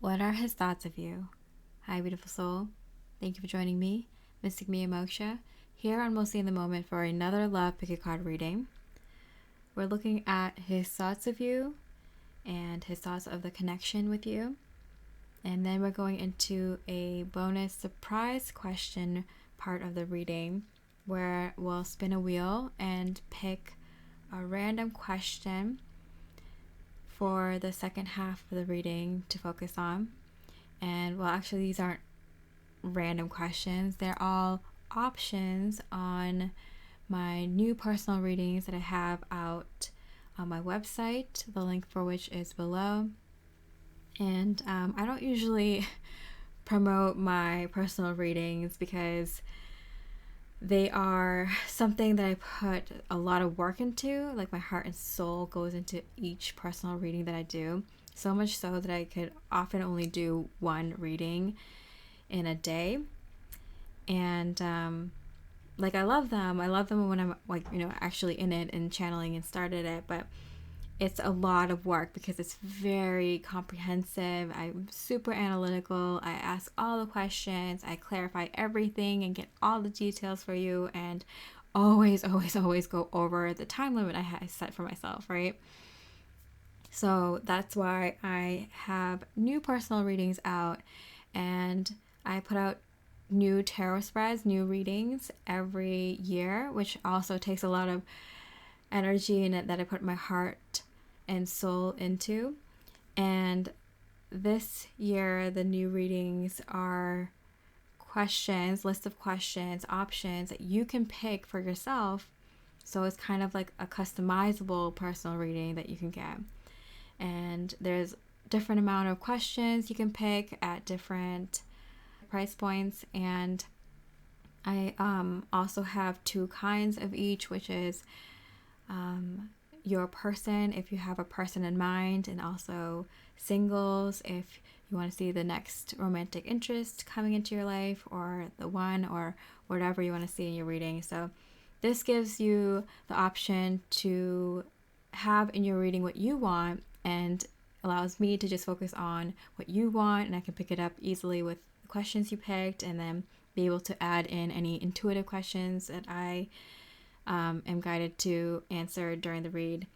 What are his thoughts of you? Hi, beautiful soul. Thank you for joining me, Mystic Mia Moksha, here on Mostly in the Moment for another Love Pick a Card reading. We're looking at his thoughts of you and his thoughts of the connection with you. And then we're going into a bonus surprise question part of the reading where we'll spin a wheel and pick a random question for the second half of the reading to focus on. And well, actually, these aren't random questions, they're all options on my new personal readings that I have out on my website, the link for which is below. And I don't usually promote my personal readings because they are something that I put a lot of work into. Like, my heart and soul goes into each personal reading that I do, so much so that I could often only do one reading in a day. And I love them when I'm actually in it and channeling and started it, but it's a lot of work because it's very comprehensive. I'm super analytical. I ask all the questions. I clarify everything and get all the details for you, and always go over the time limit I set for myself, right? So that's why I have new personal readings out, and I put out new tarot spreads, new readings every year, which also takes a lot of energy in it that I put my heart and soul into. And this year the new readings are list of questions, options that you can pick for yourself. So it's kind of like a customizable personal reading that you can get. And there's different amount of questions you can pick at different price points. And I also have two kinds of each, which is your person, if you have a person in mind, and also singles, if you want to see the next romantic interest coming into your life, or the one, or whatever you want to see in your reading. So this gives you the option to have in your reading what you want, and allows me to just focus on what you want, and I can pick it up easily with the questions you picked, and then be able to add in any intuitive questions that I am guided to answer during the read.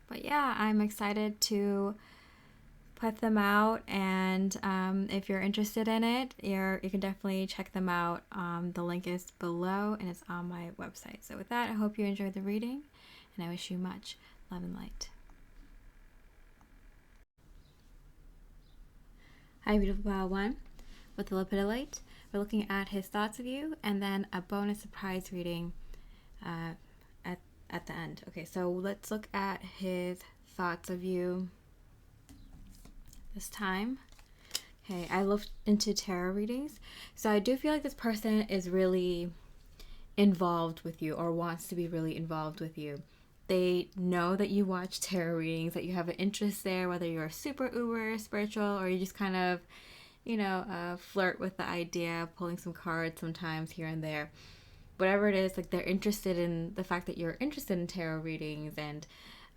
But yeah, I'm excited to put them out, and if you're interested in it, you can definitely check them out. The link is below and it's on my website. So with that, I hope you enjoyed the reading, and I wish you much love and light. Hi, beautiful pile one with the Lepidilite. We're looking at his thoughts of you, and then a bonus surprise reading at the end. Okay, so let's look at his thoughts of you this time. Okay, I looked into tarot readings, so I do feel like this person is really involved with you, or wants to be really involved with you. They know that you watch tarot readings, that you have an interest there, whether you're super uber spiritual or you just kind of flirt with the idea of pulling some cards sometimes here and there. Whatever it is, like, they're interested in the fact that you're interested in tarot readings, and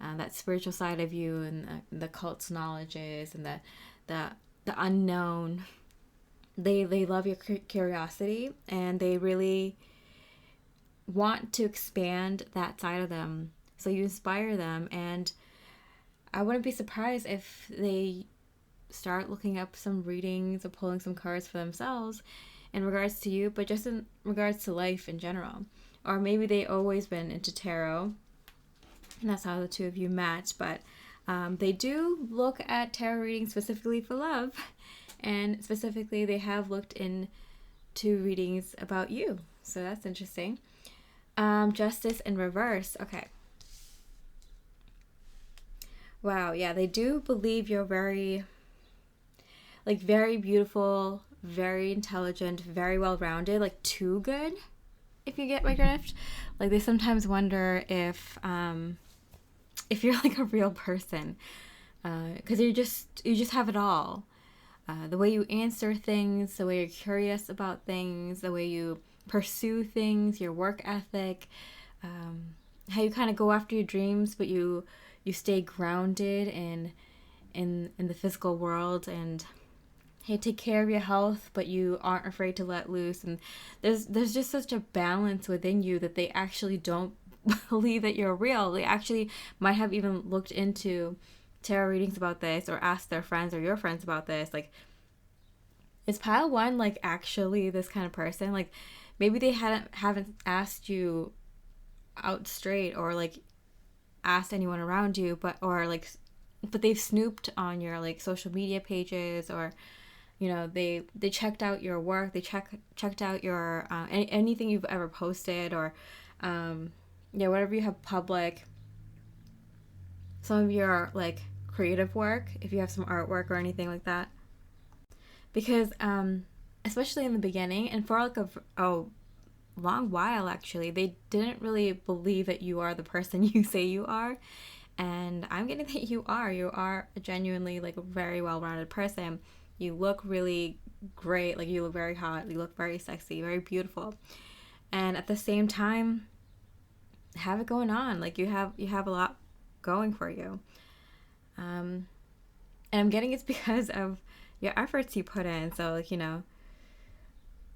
that spiritual side of you, and the cult's knowledges, and the unknown. They love your curiosity, and they really want to expand that side of them. So you inspire them, and I wouldn't be surprised if they start looking up some readings or pulling some cards for themselves in regards to you, but just in regards to life in general. Or maybe they always been into tarot, and that's how the two of you match. But they do look at tarot readings specifically for love, and specifically they have looked into readings about you. So that's interesting. Justice in reverse. Okay. Wow, yeah, they do believe you're very beautiful, very intelligent, very well-rounded, like too good, if you get my drift. Like, they sometimes wonder if you're like a real person, because you just have it all. The way you answer things, the way you're curious about things, the way you pursue things, your work ethic, how you kind of go after your dreams, but you stay grounded in the physical world, and hey, take care of your health, but you aren't afraid to let loose. And there's just such a balance within you that they actually don't believe that you're real. They actually might have even looked into tarot readings about this, or asked their friends or your friends about this. Like, is pile one like actually this kind of person? Like, maybe they haven't asked you out straight, or like asked anyone around you, but they've snooped on your like social media pages, or they checked out your work, they checked out your anything you've ever posted, or whatever you have public, some of your like creative work, if you have some artwork or anything like that. Because especially in the beginning, and for like a long while actually, they didn't really believe that you are the person you say you are. And I'm getting that you are a genuinely like a very well-rounded person. You look really great, like you look very hot, you look very sexy, very beautiful, and at the same time have it going on. Like you have a lot going for you, and I'm getting it's because of your efforts you put in. So like,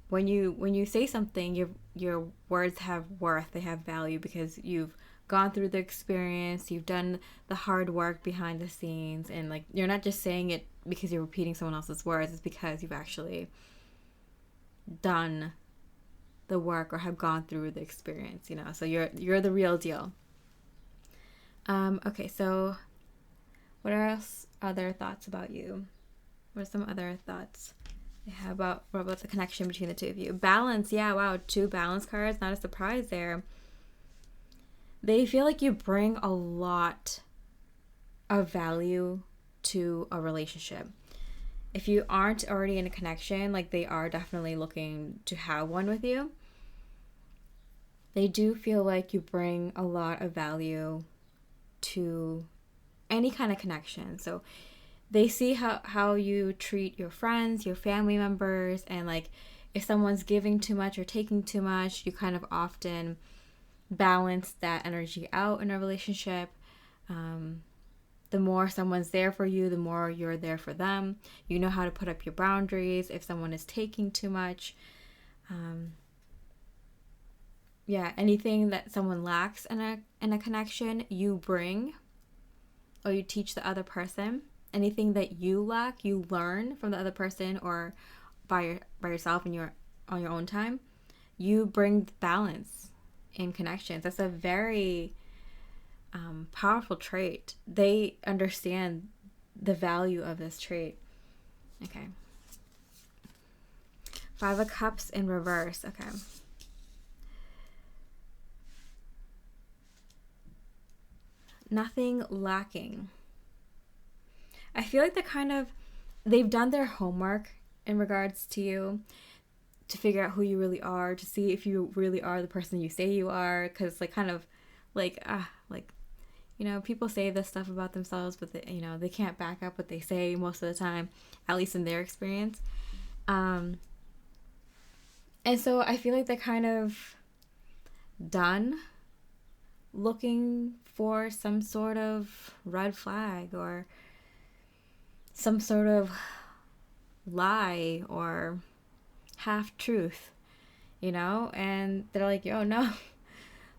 when you say something, your words have worth, they have value, because you've gone through the experience, you've done the hard work behind the scenes, and like you're not just saying it because you're repeating someone else's words. It's because you've actually done the work or have gone through the experience, so you're the real deal. Okay, so what are other thoughts about you? What are some other thoughts I have about the connection between the two of you? Balance, yeah, wow, 2 balance cards, not a surprise there. They feel like you bring a lot of value to a relationship. If you aren't already in a connection, like they are definitely looking to have one with you. They do feel like you bring a lot of value to any kind of connection. So they see how you treat your friends, your family members, and like if someone's giving too much or taking too much, you kind of often balance that energy out in a relationship. The more someone's there for you, the more you're there for them. You know how to put up your boundaries if someone is taking too much. Anything that someone lacks in a connection, you bring, or you teach the other person. Anything that you lack, you learn from the other person, or by yourself and on your own time. You bring balance in connections. That's a very powerful trait. They understand the value of this trait. Okay. 5 of Cups in reverse. Okay. Nothing lacking. I feel like they've done their homework in regards to you, to figure out who you really are, to see if you really are the person you say you are. Because people say this stuff about themselves, but they can't back up what they say most of the time, at least in their experience. And so I feel like they're kind of done looking for some sort of red flag or some sort of lie or half truth, and they're like, yo, no,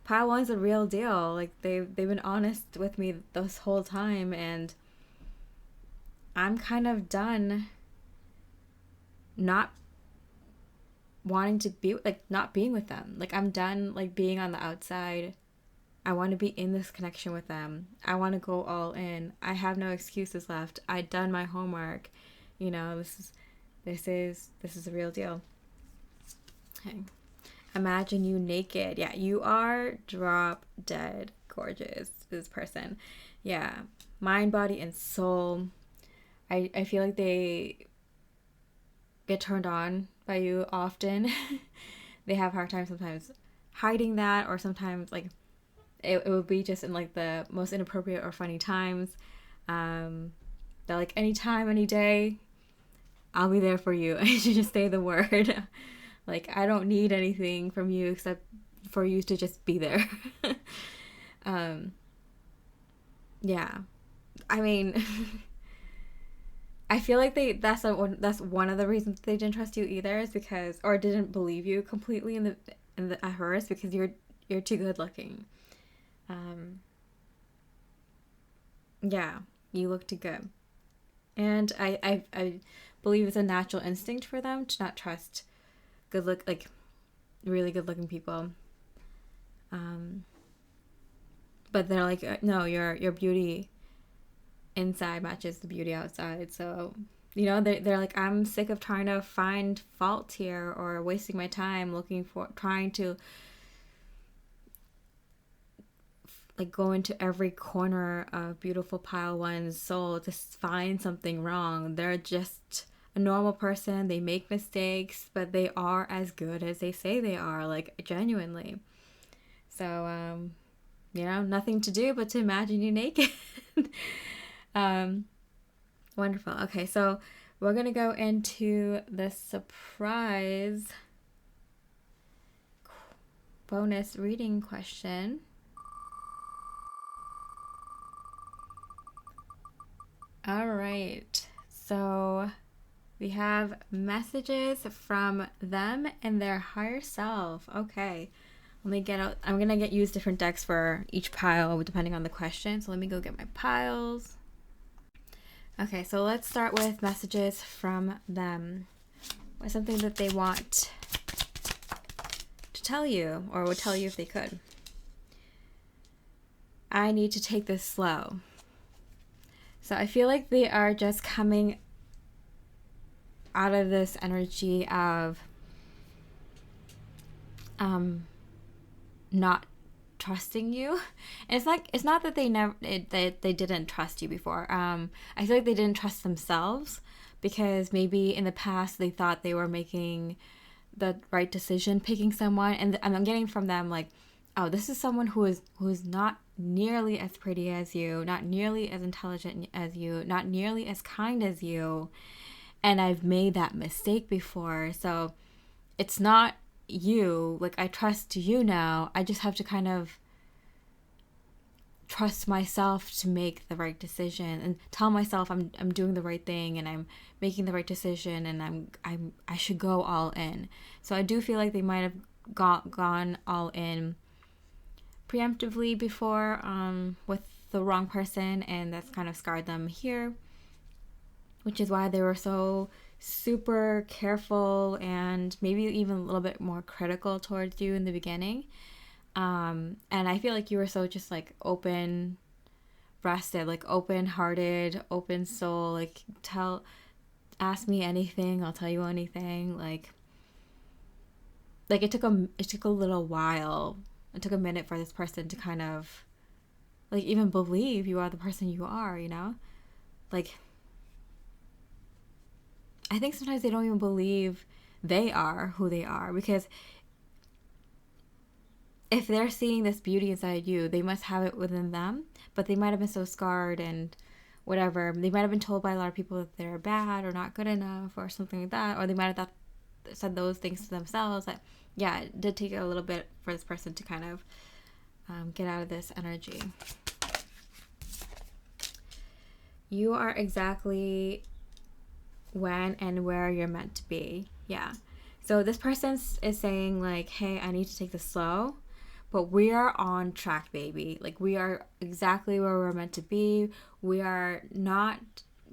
pile one's a real deal. Like they've been honest with me this whole time, and I'm kind of done not wanting to be not being with them. Like I'm done being on the outside. I want to be in this connection with them. I want to go all in. I have no excuses left. I've done my homework. This is a real deal. Okay. Imagine you naked. Yeah, you are drop dead gorgeous, this person. Yeah. Mind, body, and soul. I feel like they get turned on by you often. They have a hard time sometimes hiding that, or sometimes it would be just in the most inappropriate or funny times. They're like, anytime, any day, I'll be there for you. I should just say the word. I don't need anything from you except for you to just be there. Yeah. I mean, I feel like that's one of the reasons they didn't trust you either, is because, or didn't believe you completely at first, because you're too good looking. Yeah, you look too good. And I believe it's a natural instinct for them to not trust really good looking people. But they're like, no, your beauty inside matches the beauty outside. So, they're like, I'm sick of trying to find fault here, or wasting my time trying to like go into every corner of beautiful pile one's soul to find something wrong. They're just a normal person. They make mistakes, but they are as good as they say they are, like, genuinely. So, nothing to do but to imagine you naked. Wonderful. Okay, so we're going to go into the surprise bonus reading question. All right, so we have messages from them and their higher self. Okay, let me get out. I'm going to use different decks for each pile depending on the question. So let me go get my piles. Okay, so let's start with messages from them. What's something that they want to tell you, or would tell you if they could? I need to take this slow. So I feel like they are just coming out of this energy of not trusting you. And it's not that they didn't trust you before. I feel like they didn't trust themselves, because maybe in the past they thought they were making the right decision picking someone, and I'm getting from them like, oh, this is someone who is not nearly as pretty as you, not nearly as intelligent as you, not nearly as kind as you, and I've made that mistake before. So it's not you. Like, I trust you now. I just have to kind of trust myself to make the right decision and tell myself I'm doing the right thing and I'm making the right decision, and I should go all in. So I do feel like they might have gone all in preemptively before with the wrong person, and that's kind of scarred them here, which is why they were so super careful and maybe even a little bit more critical towards you in the beginning. And I feel like you were so just like open breasted, like open hearted, open soul, like ask me anything, I'll tell you anything. Like it took a little while. It took a minute for this person to kind of like even believe you are the person you are, Like, I think sometimes they don't even believe they are who they are, because if they're seeing this beauty inside you, they must have it within them, but they might have been so scarred and whatever. They might have been told by a lot of people that they're bad or not good enough or something like that, or they might have said those things to themselves. That, yeah, it did take a little bit for this person to kind of get out of this energy. You are exactly when and where you're meant to be. Yeah. So this person is saying like, hey, I need to take this slow, but we are on track, baby. Like, we are exactly where we're meant to be. We are not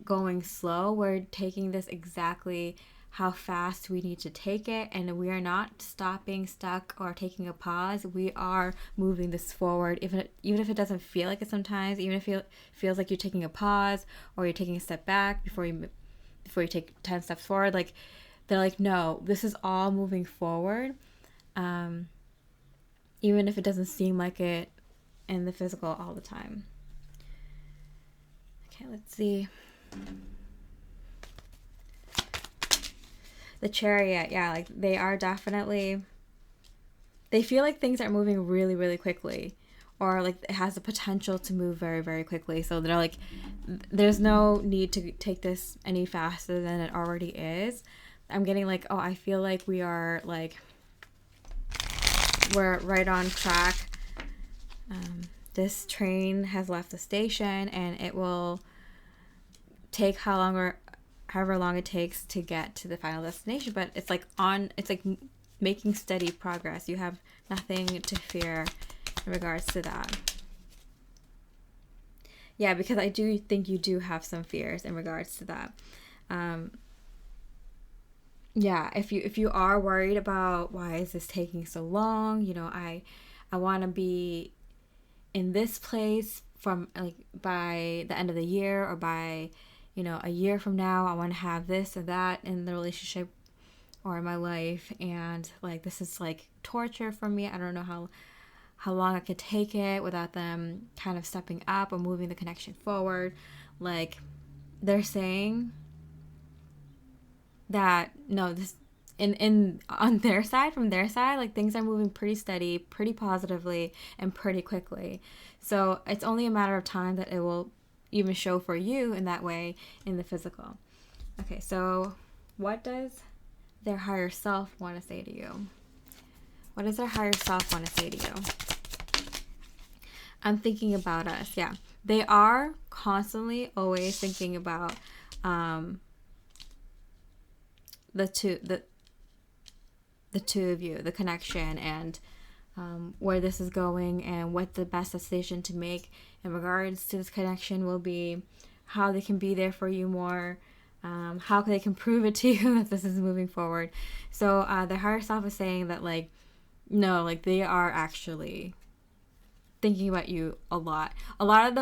going slow. We're taking this exactly how fast we need to take it, and we are not stopping, stuck, or taking a pause. We are moving this forward, even if it doesn't feel like it sometimes, even if it feels like you're taking a pause or you're taking a step back before you take 10 steps forward. Like, they're like, no, this is all moving forward, even if it doesn't seem like it in the physical all the time. Okay, let's see. The Chariot, yeah, like they are definitely, they feel like things are moving really, really quickly, or like it has the potential to move very, very quickly. So they're like, there's no need to take this any faster than it already is. I'm getting like, oh, I feel like we're right on track. This train has left the station, and it will take however long it takes to get to the final destination. But it's like making steady progress. You have nothing to fear in regards to that. Yeah, because I do think you do have some fears in regards to that. Yeah, if you are worried about why is this taking so long, you know, I want to be in this place from like by the end of the year, or by, you know, a year from now, I want to have this or that in the relationship or in my life, and like this is like torture for me. I don't know how long I could take it without them kind of stepping up or moving the connection forward. Like, they're saying that no, this in on their side, from their side, like things are moving pretty steady, pretty positively, and pretty quickly. So it's only a matter of time that it will even show for you in that way in the physical. Okay, so what does their higher self want to say to you? What does their higher self want to say to you? I'm thinking about us. Yeah, they are constantly always thinking about the two of you, the connection, and where this is going, and what the best decision to make in regards to this connection will be, how they can be there for you more, how they can prove it to you that this is moving forward. So their higher self is saying that, like, no, like they are actually thinking about you a lot. A lot of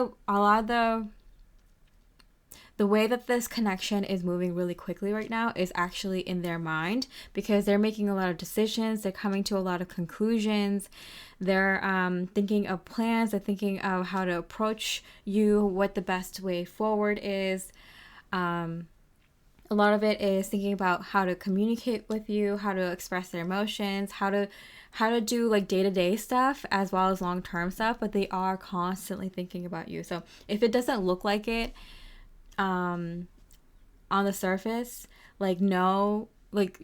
the way that this connection is moving really quickly right now is actually in their mind, because they're making a lot of decisions. They're coming to a lot of conclusions. They're thinking of plans. They're thinking of how to approach you, what the best way forward is. A lot of it is thinking about how to communicate with you, how to express their emotions, how to do like day-to-day stuff as well as long-term stuff, but they are constantly thinking about you. So if it doesn't look like it on the surface, like, no, like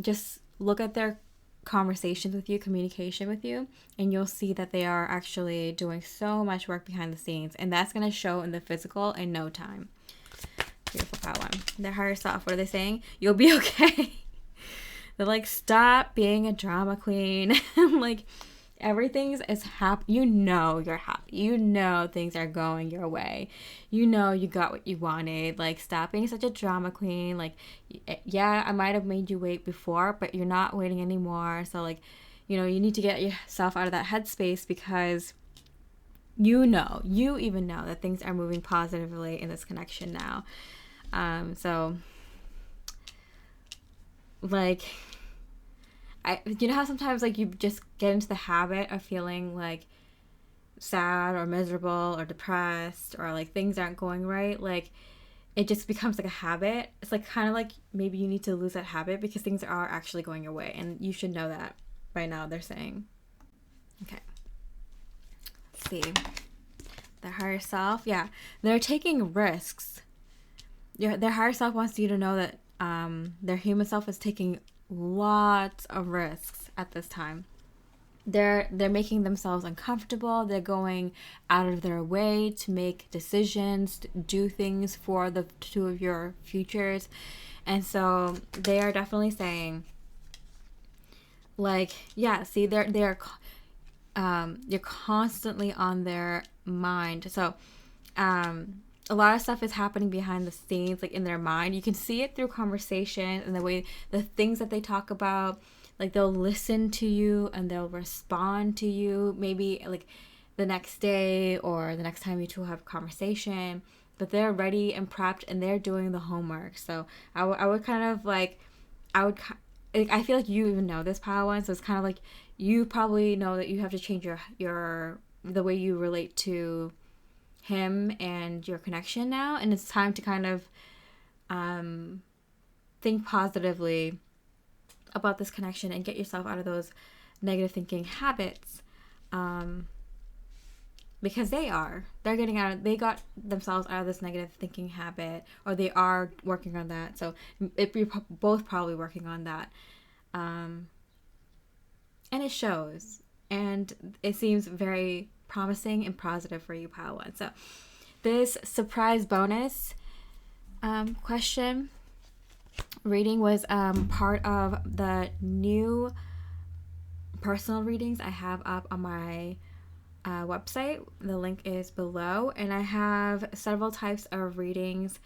just look at their conversations with you, communication with you, and you'll see that they are actually doing so much work behind the scenes, and that's going to show in the physical in no time. Beautiful power. Their higher self, what are they saying? You'll be okay. They're like, stop being a drama queen. Like, everything's is happy. You know you're happy. You know things are going your way. You know you got what you wanted. Like, stop being such a drama queen. Like, yeah, I might have made you wait before, but you're not waiting anymore. So, like, you know, you need to get yourself out of that headspace, because you even know that things are moving positively in this connection now. So, like, you know how sometimes, like, you just get into the habit of feeling like sad or miserable or depressed, or like things aren't going right, like it just becomes like a habit. It's like kind of like maybe you need to lose that habit, because things are actually going your way, and you should know that by now, they're saying. Okay, let's see. Their higher self, yeah, they're taking risks. Their higher self wants you to know that their human self is taking lots of risks at this time. They're making themselves uncomfortable. They're going out of their way to make decisions, to do things for the two of your futures. And so they are definitely saying, like, yeah, see, you're constantly on their mind. So a lot of stuff is happening behind the scenes, like in their mind. You can see it through conversation and the way, the things that they talk about. Like, they'll listen to you and they'll respond to you, maybe like the next day or the next time you two have a conversation, but they're ready and prepped and they're doing the homework. So I would kind of like, I feel like you even know this, Padawan, so it's kind of like you probably know that you have to change the way you relate to him and your connection now, and it's time to kind of think positively about this connection and get yourself out of those negative thinking habits, because they got themselves out of this negative thinking habit, or they are working on that. So you're both probably working on that, and it shows, and it seems very promising and positive for you, Padawan. So this surprise bonus, Question reading was part of the new personal readings I have up on my website. The link is below, and I have several types of readings,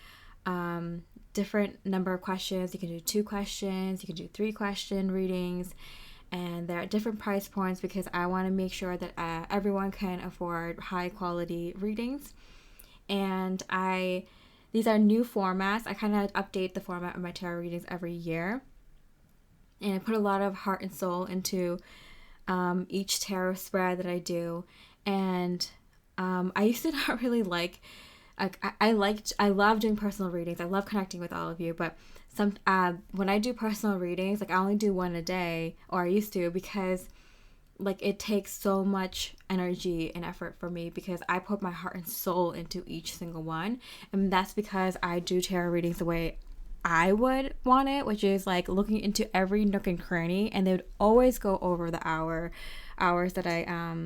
different number of questions. You can do 2 questions, you can do 3-question readings, and they're at different price points because I want to make sure that everyone can afford high quality readings. And these are new formats. I kind of update the format of my tarot readings every year, and I put a lot of heart and soul into each tarot spread that I do. And I used to not really like I love doing personal readings. I love connecting with all of you, but when I do personal readings, like I only do one a day, or I used to, because like it takes so much energy and effort for me because I put my heart and soul into each single one. And that's because I do tarot readings the way I would want it, which is like looking into every nook and cranny, and they would always go over the hours that I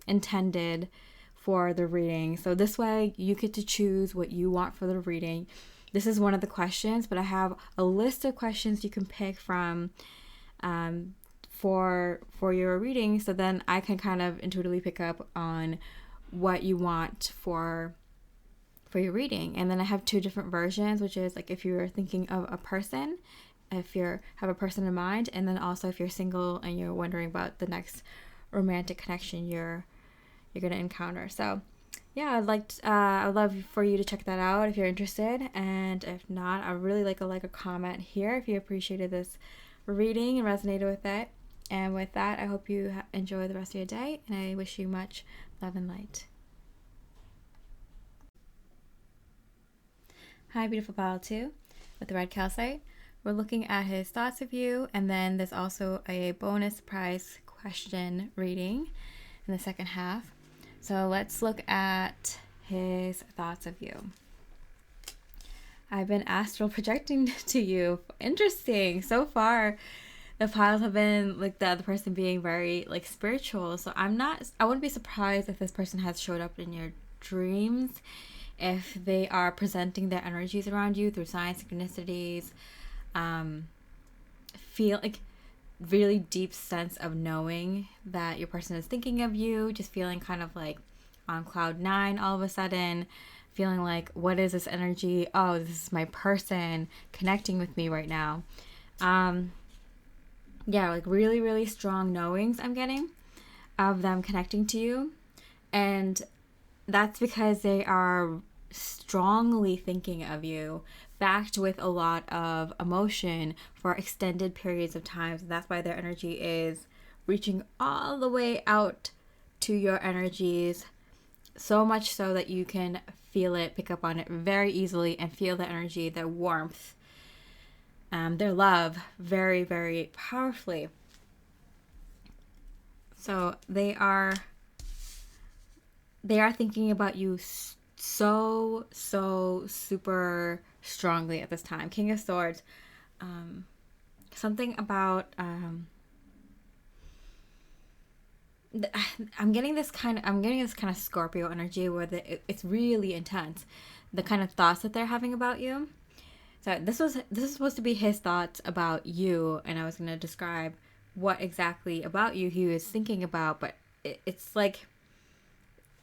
intended for the reading. So this way you get to choose what you want for the reading. This is one of the questions, but I have a list of questions you can pick from for your reading, so then I can kind of intuitively pick up on what you want for your reading. And then I have 2 different versions, which is like if you're thinking of a person, if you have a person in mind, and then also if you're single and you're wondering about the next romantic connection you're going to encounter. So yeah, I'd love for you to check that out if you're interested, and if not, I really like a comment here if you appreciated this reading and resonated with it. And with that, I hope you enjoy the rest of your day, and I wish you much love and light. Hi, beautiful pile 2 with the red calcite. We're looking at his thoughts of you, and then there's also a bonus surprise question reading in the second half. So let's look at his thoughts of you. I've been astral projecting to you. Interesting. So far, the piles have been like the other person being very like spiritual. So I wouldn't be surprised if this person has showed up in your dreams, if they are presenting their energies around you through signs, synchronicities, feel like really deep sense of knowing that your person is thinking of you, just feeling kind of like on cloud 9 all of a sudden, feeling like, what is this energy? Oh, this is my person connecting with me right now. Yeah, like really, really strong knowings I'm getting of them connecting to you. And that's because they are strongly thinking of you, backed with a lot of emotion for extended periods of time. And that's why their energy is reaching all the way out to your energies, so much so that you can feel it, pick up on it very easily, and feel the energy, the warmth, their love very, very powerfully. So they are thinking about you so super strongly at this time. King of Swords, something about I'm getting this kind of Scorpio energy where it's really intense, the kind of thoughts that they're having about you. So this is supposed to be his thoughts about you, and I was going to describe what exactly about you he was thinking about, but it's like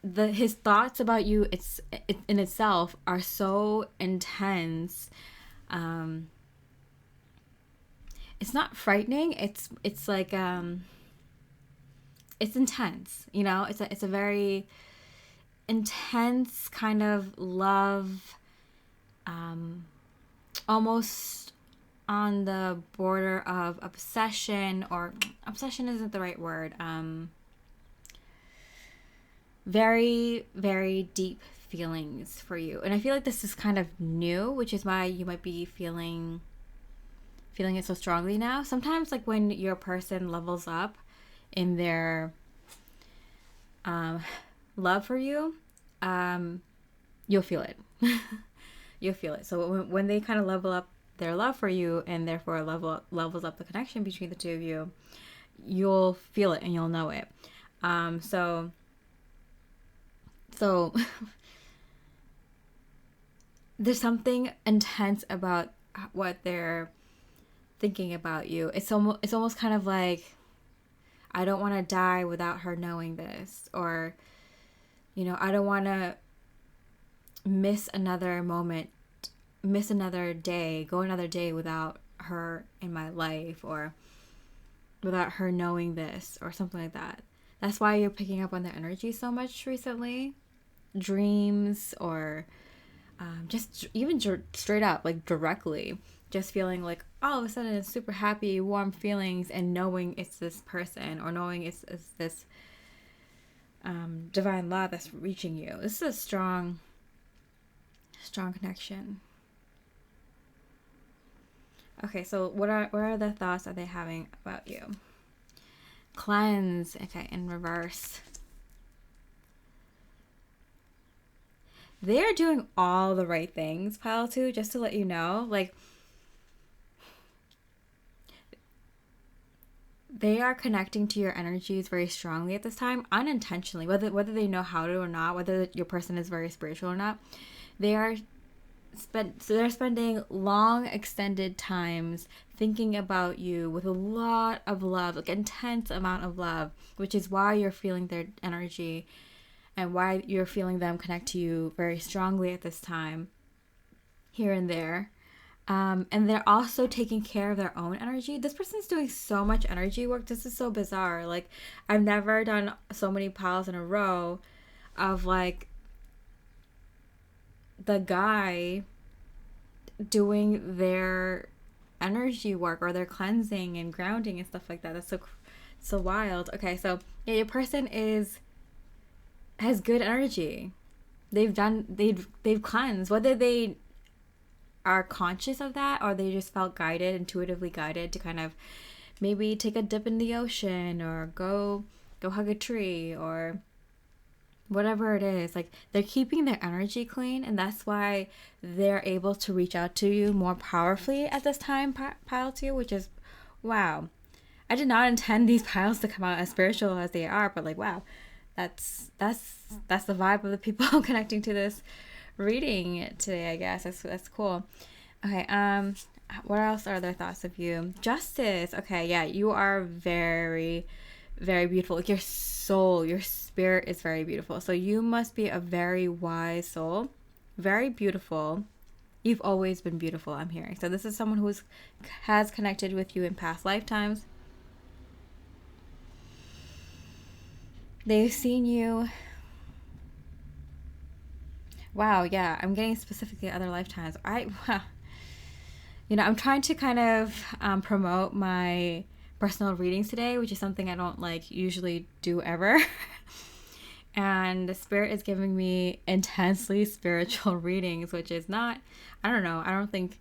his thoughts about you in itself are so intense. It's not frightening. It's like it's intense. You know, it's a very intense kind of love, almost on the border of obsession, or obsession isn't the right word. Very, very deep feelings for you. And I feel like this is kind of new, which is why you might be feeling it so strongly now. Sometimes, like when your person levels up in their love for you, you'll feel it. You'll feel it. So when they kind of level up their love for you, and therefore levels up the connection between the two of you, you'll feel it and you'll know it. So there's something intense about what they're thinking about you. It's almost kind of like, I don't want to die without her knowing this, or I don't want to miss another moment, miss another day, go another day without her in my life, or without her knowing this, or something like that. That's why you're picking up on their energy so much recently. Dreams, or just even straight up, like directly, just feeling like all of a sudden it's super happy, warm feelings, and knowing it's this person, or knowing it's this divine love that's reaching you. This is a strong connection. Okay, so what are the thoughts are they having about you? Cleanse. Okay, in reverse. They're doing all the right things, pile 2, just to let you know. Like, they are connecting to your energies very strongly at this time, unintentionally, whether they know how to or not, whether your person is very spiritual or not. They're spending long extended times thinking about you with a lot of love, like intense amount of love, which is why you're feeling their energy and why you're feeling them connect to you very strongly at this time, here and there. And they're also taking care of their own energy. This person's doing so much energy work. This is so bizarre. Like, I've never done so many piles in a row of like the guy doing their energy work, or their cleansing and grounding and stuff like that. That's so wild. Okay, so yeah, your person has good energy. They've cleansed, whether they are conscious of that or they just felt intuitively guided to kind of maybe take a dip in the ocean, or go hug a tree, or whatever it is. Like, they're keeping their energy clean, and that's why they're able to reach out to you more powerfully at this time, pile 2, which is wow. I did not intend these piles to come out as spiritual as they are, but like, wow, that's the vibe of the people connecting to this reading today, I guess. That's cool. Okay, what else are their thoughts of you? Justice. Okay, yeah, you are very, very beautiful. Like, your soul, your spirit is very beautiful. So you must be a very wise soul, very beautiful. You've always been beautiful, I'm hearing. So this is someone who has connected with you in past lifetimes. They've seen you. Wow, yeah, I'm getting specifically other lifetimes. I'm trying to kind of promote my personal readings today, which is something I don't like usually do ever. And the spirit is giving me intensely spiritual readings, which is not, I don't know, I don't think,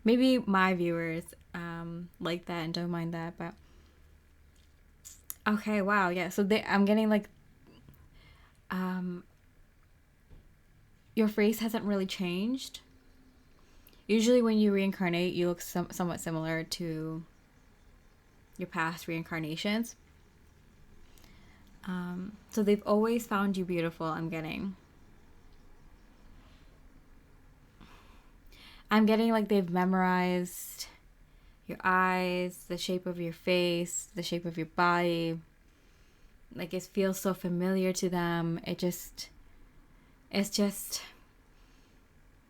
maybe my viewers like that and don't mind that, but okay, wow, yeah. So I'm getting like, your face hasn't really changed. Usually when you reincarnate, you look somewhat similar to your past reincarnations. So they've always found you beautiful, I'm getting like they've memorized your eyes, the shape of your face, the shape of your body. Like, it feels so familiar to them. It's just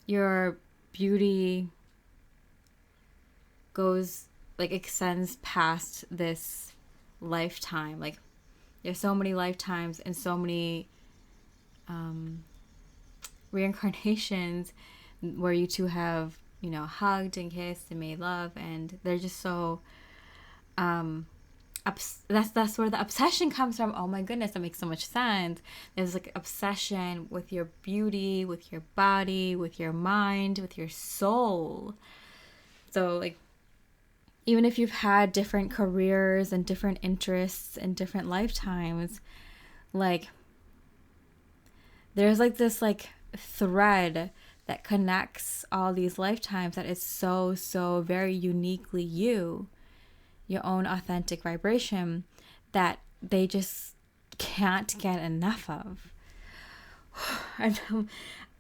your beauty extends past this lifetime. Like, there's so many lifetimes and so many reincarnations where you two have, hugged and kissed and made love, and they're just so that's where the obsession comes from. Oh my goodness, that makes so much sense. There's like obsession with your beauty, with your body, with your mind, with your soul. So like, even if you've had different careers and different interests in different lifetimes, like, there's like this like thread that connects all these lifetimes that is so, so very uniquely your own authentic vibration, that they just can't get enough of.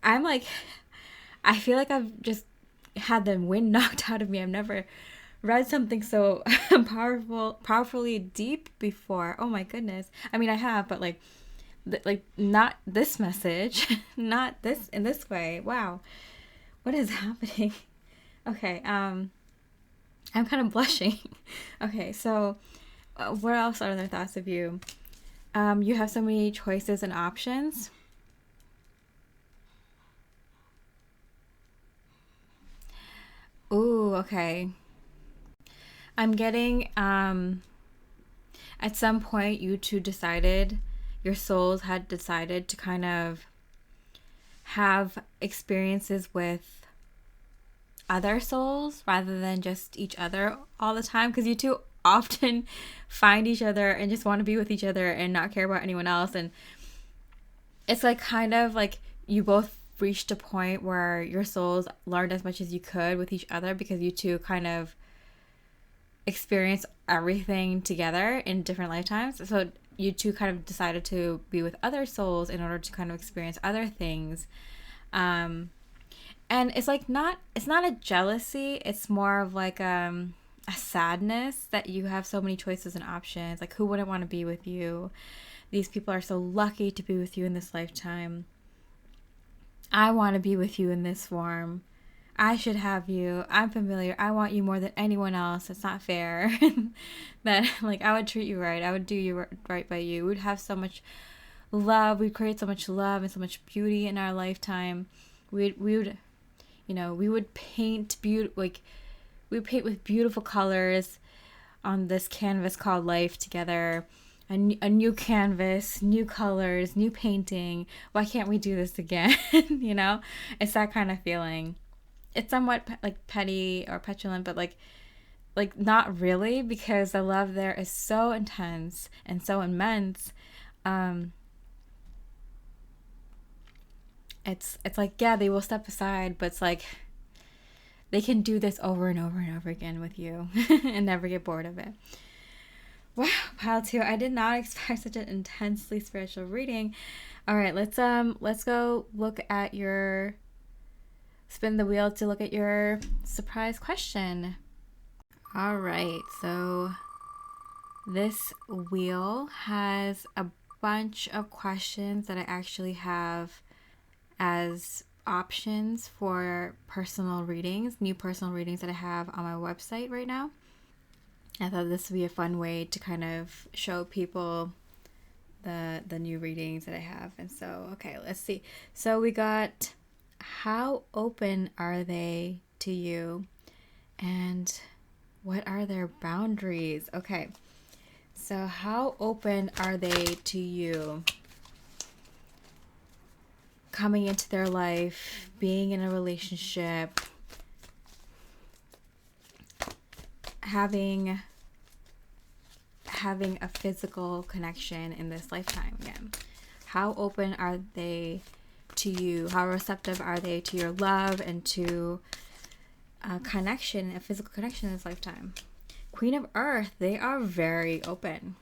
I'm like, I feel like I've just had the wind knocked out of me. I've never read something so powerfully deep before. Oh my goodness. I mean, I have, but like not this message, not this in this way. Wow. What is happening? Okay, I'm kind of blushing. Okay, so what else are their thoughts of you? You have so many choices and options. Ooh, okay. I'm getting at some point you two decided, your souls had decided to kind of have experiences with other souls rather than just each other all the time, because you two often find each other and just want to be with each other and not care about anyone else. And it's like kind of like you both reached a point where your souls learned as much as you could with each other, because you two kind of experience everything together in different lifetimes. So you two kind of decided to be with other souls in order to kind of experience other things. And it's like it's not a jealousy, it's more of like a sadness that you have so many choices and options. Like, who wouldn't want to be with you? These people are so lucky to be with you in this lifetime. I want to be with you in this form. I should have you. I'm familiar. I want you more than anyone else. It's not fair. That, like, I would treat you right. I would do you right by you. We'd have so much love. We'd create so much love and so much beauty in our lifetime. We would, we would paint we paint with beautiful colors on this canvas called life together. A new canvas, new colors, new painting. Why can't we do this again? It's that kind of feeling. It's somewhat like petty or petulant, but like not really, because the love there is so intense and so immense. It's like, yeah, they will step aside, but it's like they can do this over and over and over again with you and never get bored of it. Wow, pile 2. I did not expect such an intensely spiritual reading. All right, let's go look at your spin the wheel to look at your surprise question. All right, so this wheel has a bunch of questions that I actually have as options for personal readings, new personal readings that I have on my website right now. I thought this would be a fun way to kind of show people the new readings that I have. And so, okay, let's see. So we got, how open are they to you? And what are their boundaries? Okay, so how open are they to you? Coming into their life, being in a relationship, having a physical connection in this lifetime again. How open are they to you? How receptive are they to your love and to a connection, a physical connection in this lifetime? Queen of Earth, they are very open.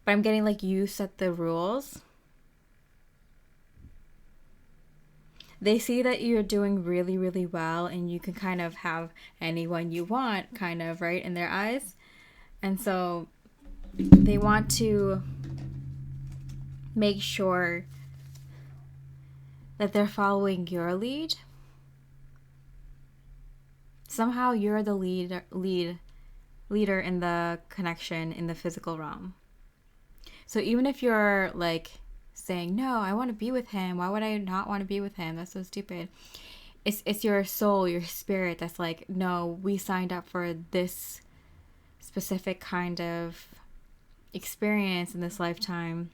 But I'm getting like, you set the rules. They see that you're doing really, really well, and you can kind of have anyone you want, kind of, right, in their eyes. And so they want to make sure that they're following your lead. Somehow you're the leader in the connection in the physical realm. So even if you're like saying, no, I want to be with him, why would I not want to be with him? That's so stupid. It's your soul, your spirit that's like, no, we signed up for this specific kind of experience in this lifetime,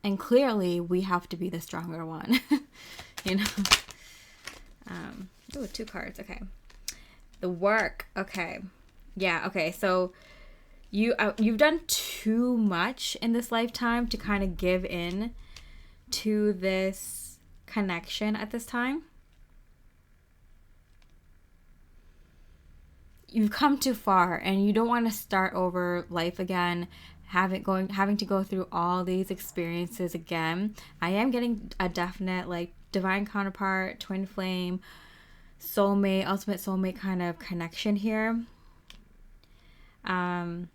and clearly we have to be the stronger one. Ooh, 2 cards. Okay, the work. Okay, yeah. Okay, so you've done too much in this lifetime to kind of give in to this connection at this time. You've come too far, and you don't want to start over life again, having to go through all these experiences again. I am getting a definite like divine counterpart, twin flame, soulmate, ultimate soulmate kind of connection here. And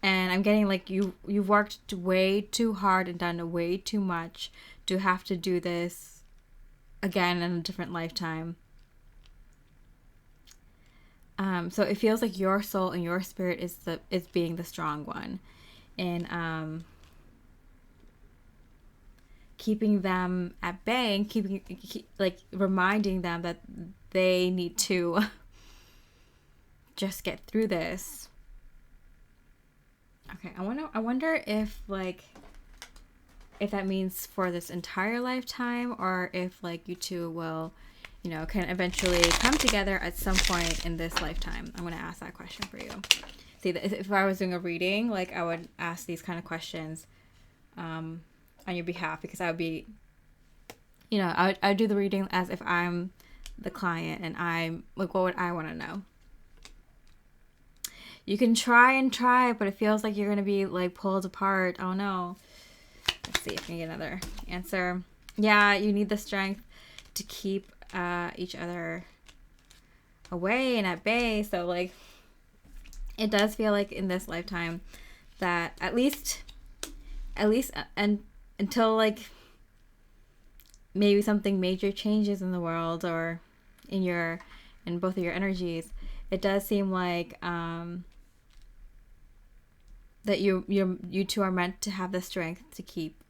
I'm getting like you've worked way too hard and done way too much to have to do this again in a different lifetime. So it feels like your soul and your spirit is being the strong one, and keeping them at bay and like reminding them that they need to just get through this. Okay, I wonder if that means for this entire lifetime, or if like you two will, can eventually come together at some point in this lifetime. I'm going to ask that question for you. See, if I was doing a reading, like I would ask these kind of questions on your behalf, because I would be, I would do the reading as if I'm the client, and I'm like, what would I want to know? You can try, but it feels like you're going to be like pulled apart. Oh no. Let's see if we can get another answer. Yeah, you need the strength to keep each other away and at bay. So like, it does feel like in this lifetime that at least and until like maybe something major changes in the world or in both of your energies, it does seem like that you two are meant to have the strength to keep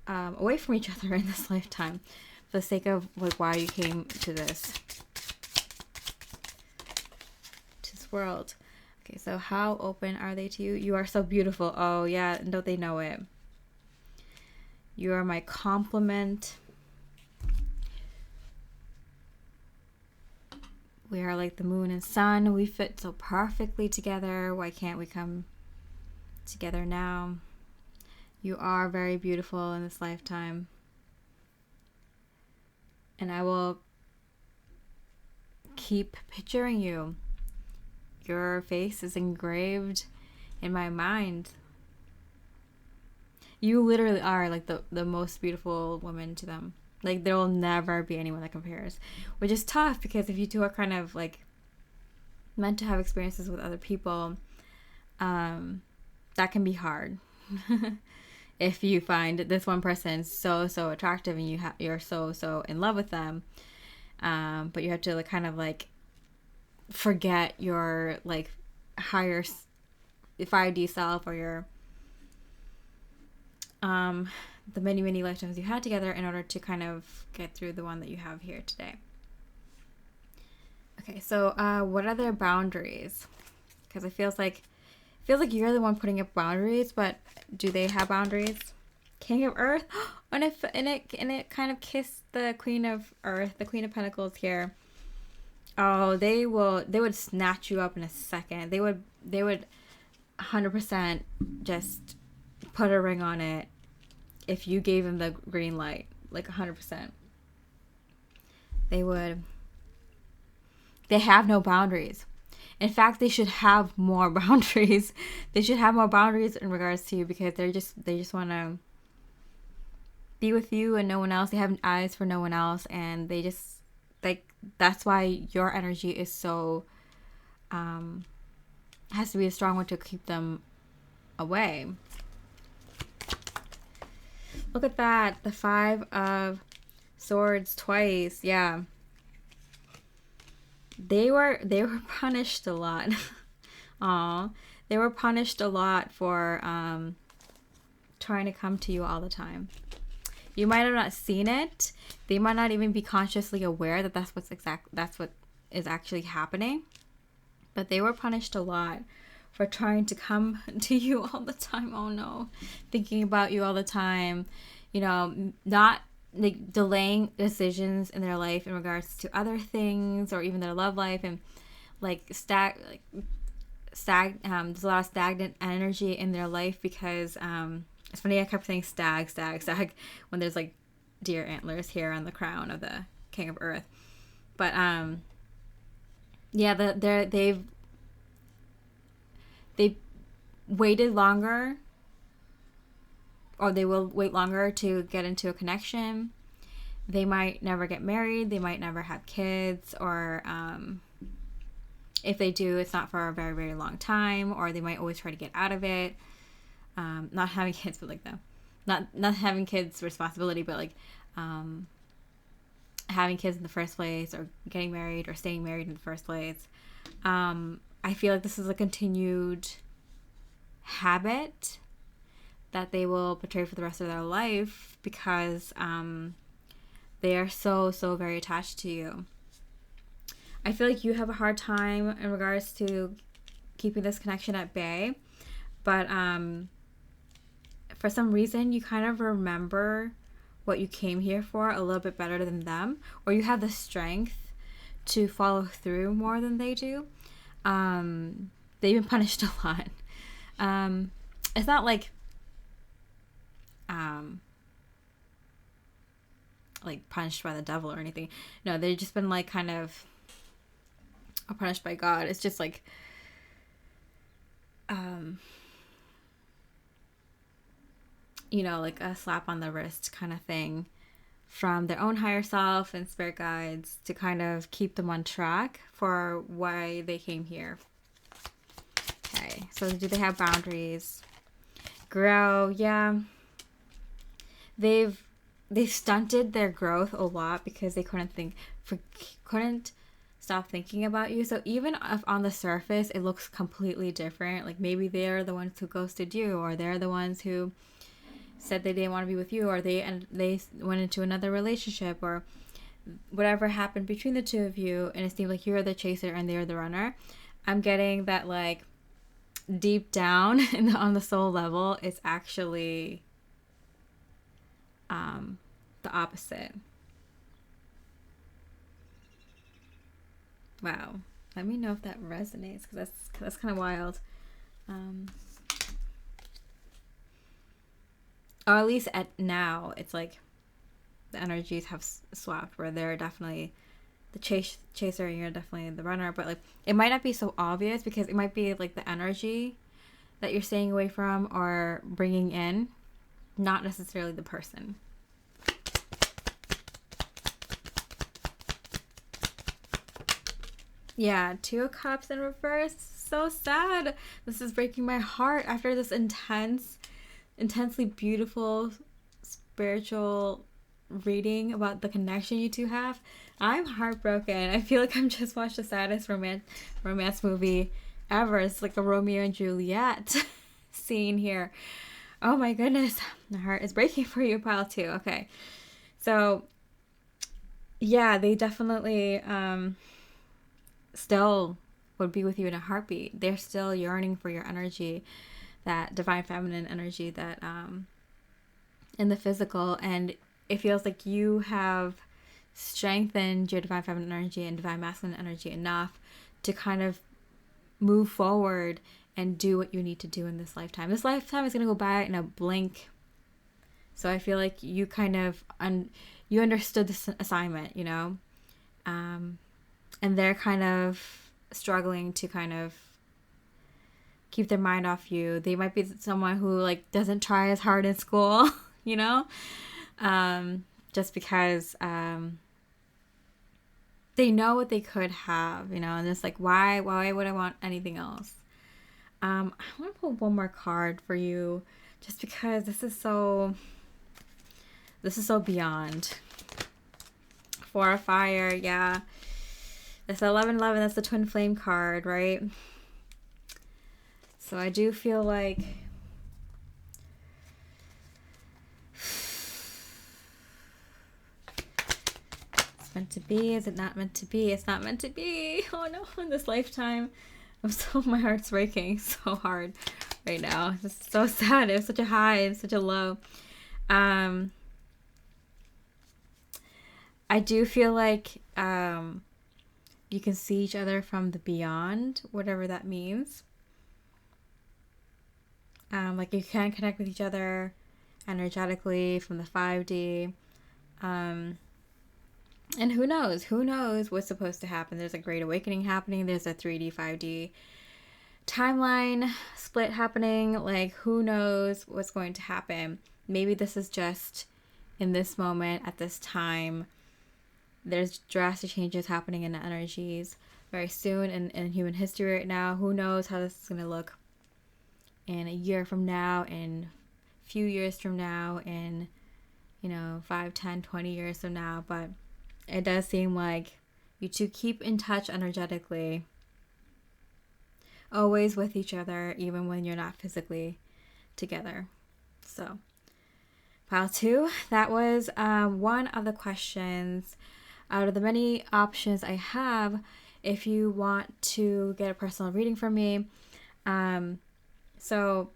away from each other in this lifetime, for the sake of like why you came to this world. Okay, so how open are they to you? You are so beautiful. Oh yeah, don't they know it? You are my compliment. We are like the moon and sun. We fit so perfectly together. Why can't we come together now? You are very beautiful in this lifetime, and I will keep picturing you. Your face is engraved in my mind. You literally are like the most beautiful woman to them. Like there will never be anyone that compares, which is tough, because if you two are kind of like meant to have experiences with other people, that can be hard. If you find this one person so attractive and you're so in love with them, but you have to like kind of like forget your like higher 5D self, or your the many lifetimes you had together, in order to kind of get through the one that you have here today. Okay, so what are their boundaries? Because it feels like you're the one putting up boundaries, but do they have boundaries? King of Earth, and it kind of kissed the Queen of Earth, the Queen of Pentacles here. Oh, they would snatch you up in a second. They would 100% just put a ring on it if you gave them the green light, like 100%. They would. They have no boundaries. In fact, they should have more boundaries. They should have more boundaries in regards to you, because they just want to be with you and no one else. They have eyes for no one else, and they just like, that's why your energy is so has to be a strong one to keep them away. Look at that, the 5 of Swords twice. Yeah. They were punished a lot. Aw. They were punished a lot for trying to come to you all the time. You might have not seen it. They might not even be consciously aware that that's what is actually happening. But they were punished a lot for trying to come to you all the time. Oh no. Thinking about you all the time. Not like delaying decisions in their life in regards to other things, or even their love life, and there's a lot of stagnant energy in their life, because it's funny, I kept saying stag when there's like deer antlers here on the crown of the King of Earth. But yeah, they've waited longer, or they will wait longer to get into a connection. They might never get married, they might never have kids, or if they do, it's not for a very, very long time, or they might always try to get out of it. Not having kids, but like not having kids responsibility, but like having kids in the first place, or getting married, or staying married in the first place. I feel like this is a continued habit that they will portray for the rest of their life, because they are so very attached to you. I feel like you have a hard time in regards to keeping this connection at bay, but for some reason you kind of remember what you came here for a little bit better than them, or you have the strength to follow through more than they do. They've been punished a lot. It's not like punished by the devil or anything. No, they've just been like kind of punished by God. It's just like like a slap on the wrist kind of thing from their own higher self and spirit guides to kind of keep them on track for why they came here. Okay, so do they have boundaries? Grow, yeah. They've stunted their growth a lot because they couldn't stop thinking about you. So even if on the surface it looks completely different, like maybe they're the ones who ghosted you, or they're the ones who said they didn't want to be with you, or they went into another relationship, or whatever happened between the two of you, and it seemed like you're the chaser and they're the runner. I'm getting that like deep down on the soul level, it's actually the opposite. Wow. Let me know if that resonates, because that's kind of wild. Or at least at now, it's like the energies have swapped, where they're definitely the chaser and you're definitely the runner. But like it might not be so obvious, because it might be like the energy that you're staying away from or bringing in, not necessarily the person. Yeah, 2 of Cups in reverse. So sad. This is breaking my heart after this intensely beautiful spiritual reading about the connection you two have. I'm heartbroken. I feel like I'm just watched the saddest romance movie ever. It's like a Romeo and Juliet scene here. Oh my goodness. My heart is breaking for you, pile 2. Okay. So, yeah, they definitely still would be with you in a heartbeat. They're still yearning for your energy, that divine feminine energy that in the physical, and it feels like you have strengthened your divine feminine energy and divine masculine energy enough to kind of move forward and do what you need to do in this lifetime. This lifetime is going to go by in a blink. So I feel like you kind of you understood this assignment, and they're kind of struggling to kind of keep their mind off you. They might be someone who like doesn't try as hard in school, just because they know what they could have, and it's like, why would I want anything else? I want to pull one more card for you, just because this is so beyond. 4 of Fire, yeah. That's 1111, that's the twin flame card, right? So I do feel like it's meant to be. Is it not meant to be? It's not meant to be. Oh no, in this lifetime. My heart's breaking so hard right now. It's so sad. It was such a high and such a low. I do feel like you can see each other from the beyond, whatever that means. Like you can connect with each other energetically from the 5D. And who knows what's supposed to happen. There's a great awakening happening. There's a 3D, 5D timeline split happening. Like, who knows what's going to happen. Maybe this is just in this moment, at this time, there's drastic changes happening in the energies very soon in human history right now. Who knows how this is going to look in a year from now, in a few years from now, in 5, 10, 20 years from now. But it does seem like you two keep in touch energetically, always with each other, even when you're not physically together. So pile 2, that was one of the questions out of the many options I have if you want to get a personal reading from me. So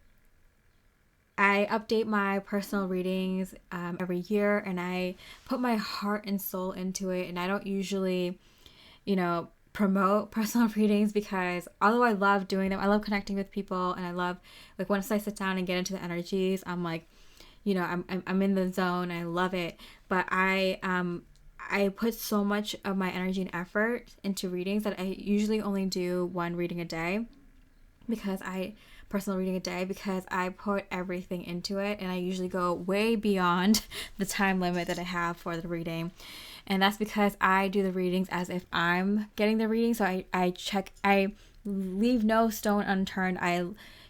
I update my personal readings every year, and I put my heart and soul into it. And I don't usually, promote personal readings, because although I love doing them, I love connecting with people, and I love, like, once I sit down and get into the energies, I'm like, I'm in the zone. I love it. But I put so much of my energy and effort into readings that I usually only do one reading a day, because I put everything into it, and I usually go way beyond the time limit that I have for the reading. And that's because I do the readings as if I'm getting the reading. So I leave no stone unturned. I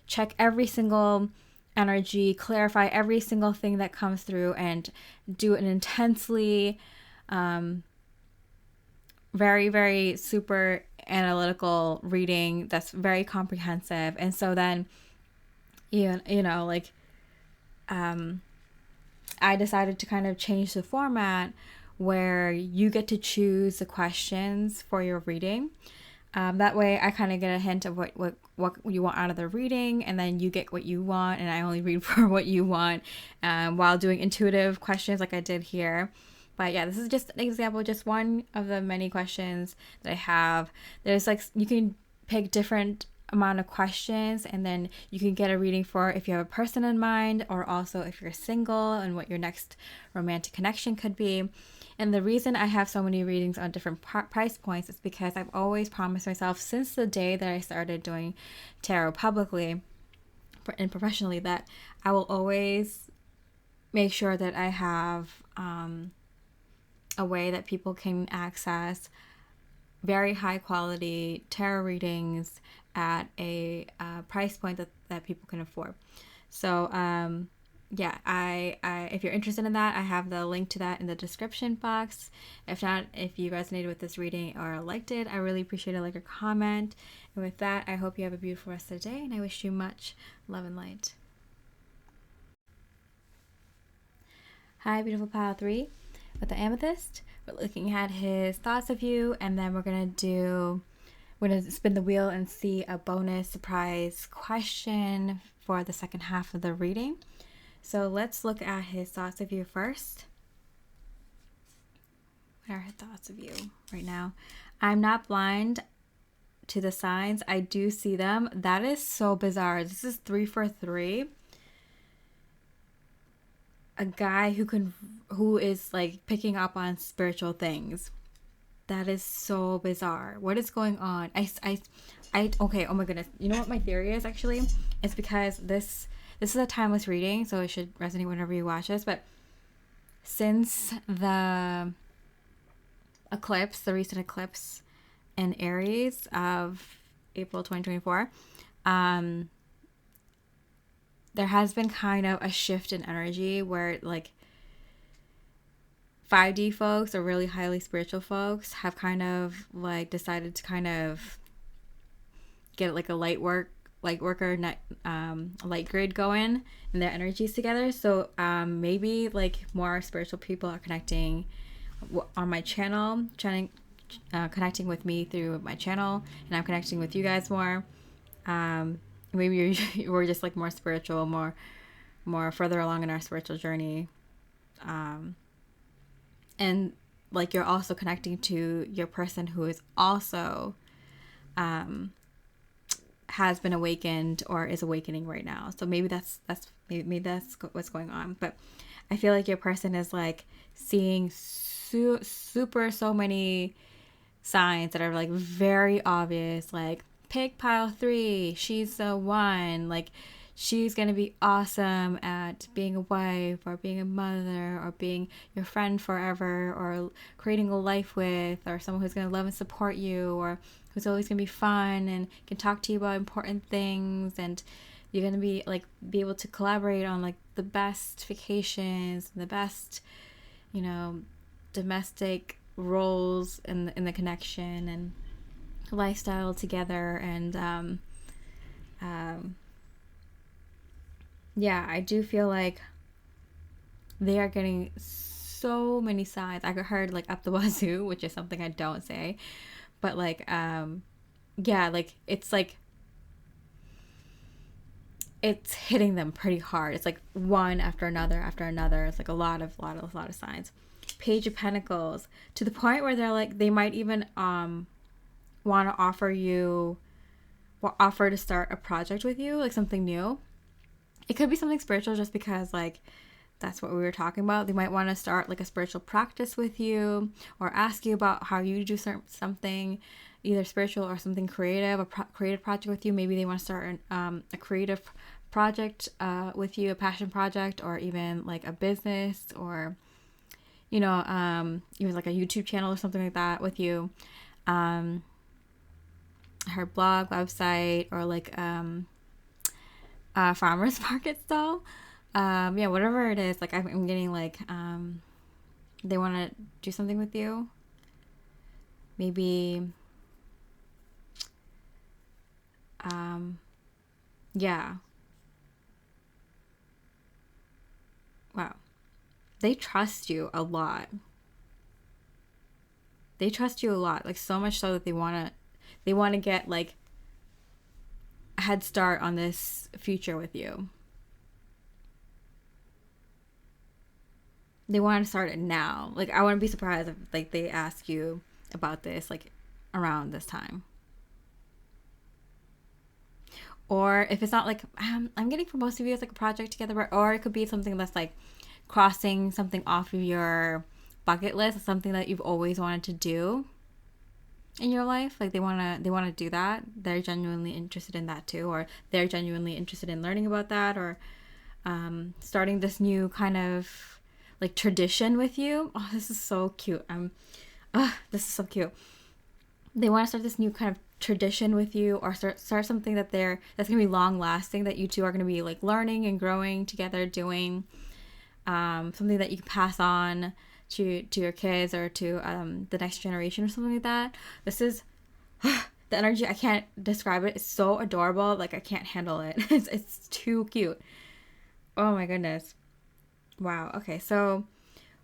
check every single energy, clarify every single thing that comes through, and do an intensely very, very super analytical reading that's very comprehensive. And so then, I decided to kind of change the format where you get to choose the questions for your reading. That way I kind of get a hint of what you want out of the reading, and then you get what you want, and I only read for what you want, while doing intuitive questions like I did here. But yeah, this is just an example, just one of the many questions that I have. There's you can pick different amount of questions, and then you can get a reading for if you have a person in mind, or also if you're single and what your next romantic connection could be. And the reason I have so many readings on different price points is because I've always promised myself, since the day that I started doing tarot publicly and professionally, that I will always make sure that I have a way that people can access very high quality tarot readings at a price point that people can afford. So yeah, I if you're interested in that, I have the link to that in the description box. If not, if you resonated with this reading or liked it, I really appreciate a like or comment. And with that, I hope you have a beautiful rest of the day, and I wish you much love and light. Hi, beautiful pile 3 with the Amethyst. We're looking at his thoughts of you, and then we're gonna spin the wheel and see a bonus surprise question for the second half of the reading. So let's look at his thoughts of you first. What are his thoughts of you right now? I'm not blind to the signs. I do see them. That is so bizarre. This is 3 for 3. A guy who is like picking up on spiritual things. That is so bizarre. What is going on? Okay, oh my goodness. You know what my theory is, actually? It's because this is a timeless reading, so it should resonate whenever you watch this. But since the recent eclipse in Aries of April 2024, there has been kind of a shift in energy where, like, 5D folks, or really highly spiritual folks, have kind of like decided to kind of get like a light worker light grid going and their energies together. So maybe like more spiritual people are connecting on my channel, connecting with me through my channel, and I'm connecting with you guys more. Maybe we're just like more spiritual, more further along in our spiritual journey. And like you're also connecting to your person who is also has been awakened or is awakening right now. So maybe that's what's going on. But I feel like your person is like seeing so many signs that are like very obvious, like pick pile 3, she's the one. Like she's going to be awesome at being a wife or being a mother or being your friend forever or creating a life with, or someone who's going to love and support you, or who's always going to be fun and can talk to you about important things, and you're going to be like be able to collaborate on like the best vacations, the best, you know, domestic roles in the connection and lifestyle together. And yeah, I do feel like they are getting so many signs. I heard like up the wazoo, which is something I don't say, but like yeah, it's hitting them pretty hard. It's like one after another after another. It's like a lot of signs. Page of Pentacles, to the point where they're like, they might even want to offer to start a project with you, like something new. It could be something spiritual, just because like that's what we were talking about. They might want to start like a spiritual practice with you, or ask you about how you do something, either spiritual or something creative, a creative project with you. Maybe they want to start a creative project with you, a passion project, or even like a business, or you know, even like a YouTube channel or something like that with you. Her blog, website, or like farmers market stall. Yeah, whatever it is, like I'm getting like they want to do something with you. Maybe yeah. Wow. They trust you a lot. They trust you a lot, like so much so that they want to get like a head start on this future with you. They want to start it now. Like I wouldn't be surprised if like they ask you about this like around this time. Or if it's not like I'm getting for most of you, it's like a project together, or it could be something that's like crossing something off of your bucket list, something that you've always wanted to do in your life. Like they want to do that. They're genuinely interested in that too, or they're genuinely interested in learning about that, or starting this new kind of like tradition with you. Oh, this is so cute. This is so cute. They want to start this new kind of tradition with you, or start something that's gonna be long lasting, that you two are gonna be like learning and growing together, doing something that you can pass on to your kids, or to the next generation, or something like that. This is the energy. I can't describe it. It's so adorable. Like I can't handle it. It's too cute. Oh my goodness. Wow. Okay, so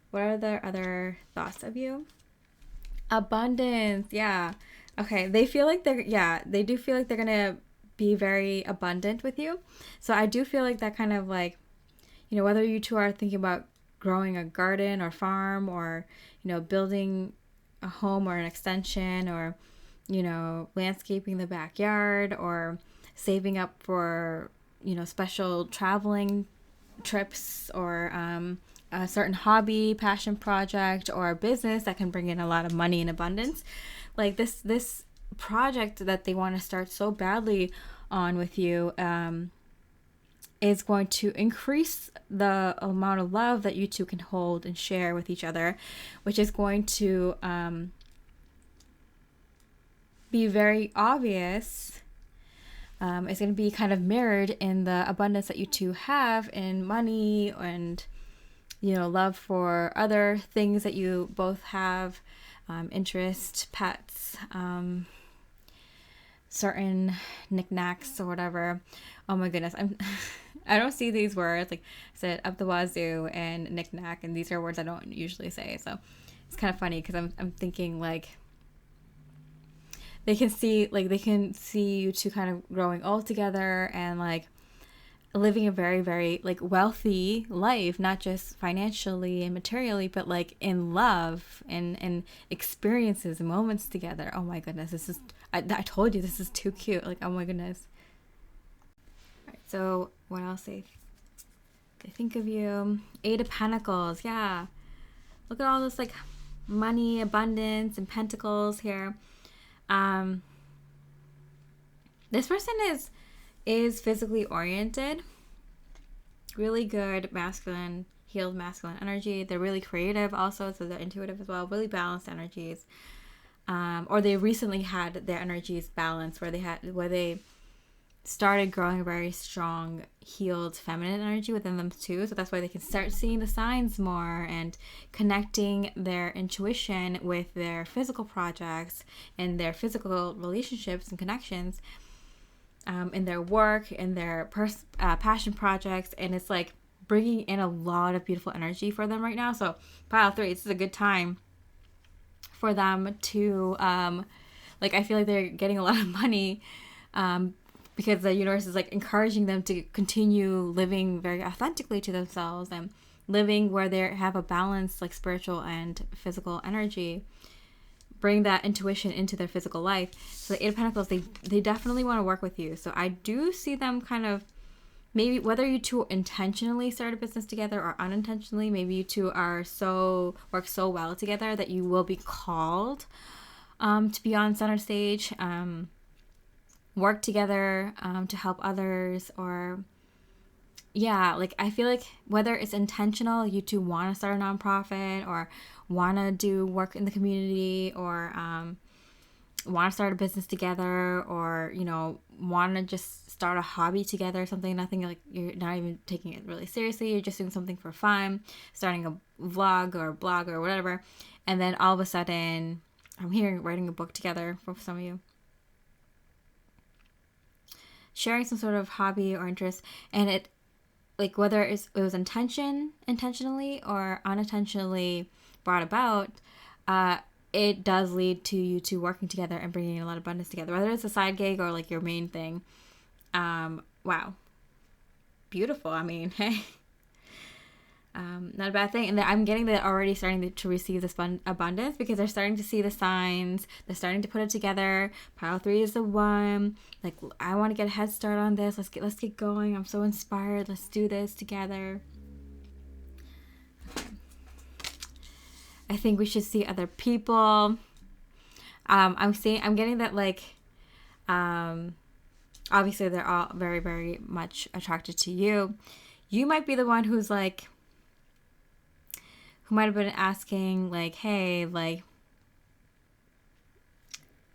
what are the other thoughts of you? Abundance. Yeah. Okay. They do feel like they're gonna be very abundant with you. So I do feel like that kind of like, you know, whether you two are thinking about growing a garden or farm, or, you know, building a home or an extension, or, you know, landscaping the backyard, or saving up for, you know, special traveling trips, or a certain hobby, passion project, or a business that can bring in a lot of money in abundance. Like this project that they want to start so badly on with you is going to increase the amount of love that you two can hold and share with each other, which is going to be very obvious. It's going to be kind of mirrored in the abundance that you two have in money, and, you know, love for other things that you both have, interest, pets, certain knickknacks or whatever. Oh my goodness, I don't see these words, like I said, up the wazoo and knickknack, and these are words I don't usually say. So it's kind of funny, because I'm thinking like they can see you two kind of growing old together, and like living a very, very like wealthy life, not just financially and materially, but like in love and experiences and moments together. Oh my goodness, this is I told you, this is too cute. Like, oh my goodness. All right, so what else they think of you? Eight of Pentacles. Yeah, look at all this like money, abundance, and pentacles here. This person is is physically oriented. Really good masculine, healed masculine energy. They're really creative also, so they're intuitive as well. Really balanced energies. Or they recently had their energies balanced, where they started growing a very strong, healed feminine energy within them too. So that's why they can start seeing the signs more and connecting their intuition with their physical projects and their physical relationships and connections, in their work, in their passion projects. And it's like bringing in a lot of beautiful energy for them right now. So pile 3, this is a good time for them to I feel like they're getting a lot of money, because the universe is like encouraging them to continue living very authentically to themselves and living where they have a balanced, like, spiritual and physical energy. Bring that intuition into their physical life. So the 8 of Pentacles, they definitely want to work with you. So I do see them kind of, maybe whether you two intentionally start a business together or unintentionally, maybe you two work so well together that you will be called to be on center stage, work together to help others, or I feel like whether it's intentional, you two want to start a nonprofit or want to do work in the community, or want to start a business together, or want to just start a hobby together, something, nothing, like, you're not even taking it really seriously, you're just doing something for fun, starting a vlog or blog or whatever, and then all of a sudden I'm hearing writing a book together for some of you, sharing some sort of hobby or interest. And it, like, whether it was intentionally or unintentionally brought about, it does lead to you two working together and bringing a lot of abundance together, whether it's a side gig or like your main thing. Wow, beautiful. I mean, hey, not a bad thing. And I'm getting that already starting to receive this abundance, because they're starting to see the signs. They're starting to put it together. Pile 3 is the one. Like, I want to get a head start on this. Let's get going. I'm so inspired. Let's do this together. Okay. I think we should see other people. I'm getting that, like, obviously they're all very, very much attracted to you. You might be the one who's like, who might have been asking, like, hey, like,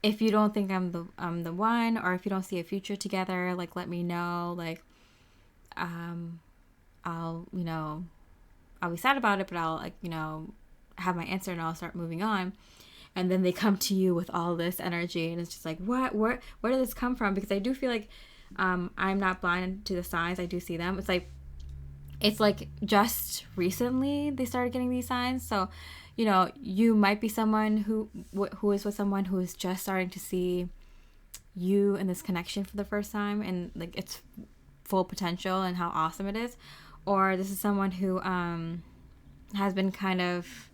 if you don't think I'm the one, or if you don't see a future together, like, let me know. Like, I'll be sad about it, but I'll, like, have my answer and I'll start moving on. And then they come to you with all this energy, and it's just like, where did this come from? Because I do feel like I'm not blind to the signs. I do see them. It's like just recently they started getting these signs. So, you might be someone who is with someone who is just starting to see you in this connection for the first time, and, like, its full potential and how awesome it is. Or this is someone who has been kind of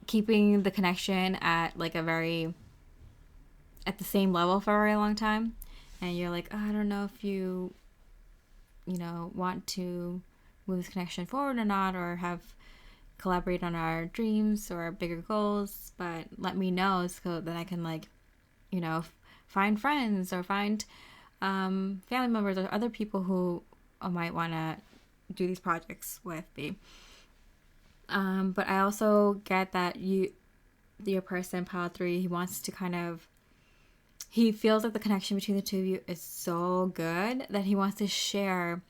keeping the connection at, like, at the same level for a very long time, and you're like, oh, I don't know if you want to move this connection forward or not, or collaborate on our dreams or bigger goals, but let me know so that I can, like, find friends or find family members or other people who might want to do these projects with me. But I also get that your person, pile 3, he wants to he feels like the connection between the two of you is so good that he wants to share,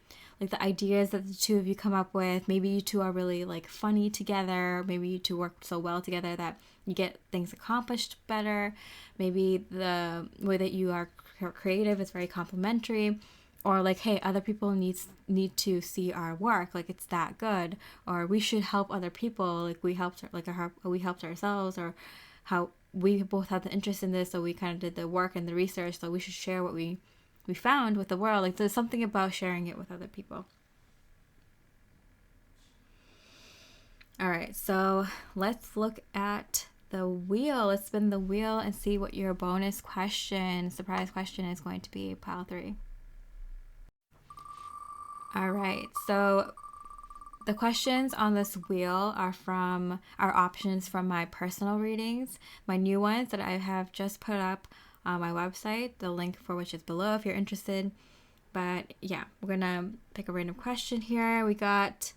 like, the ideas that the two of you come up with. Maybe you two are really, like, funny together. Maybe you two work so well together that you get things accomplished better. Maybe the way that you are creative is very complementary. Or, like, hey, other people need to see our work, like, it's that good. Or we should help other people, like, we helped ourselves, or how we both had the interest in this, so we kind of did the work and the research, so we should share what we found with the world. Like, there's something about sharing it with other people. All right, so let's look at the wheel. Let's spin the wheel and see what your bonus question, surprise question, is going to be, pile 3. All right, so The questions on this wheel are options from my personal readings, my new ones that I have just put up on my website, the link for which is below if you're interested. But yeah, we're gonna pick a random question here. We got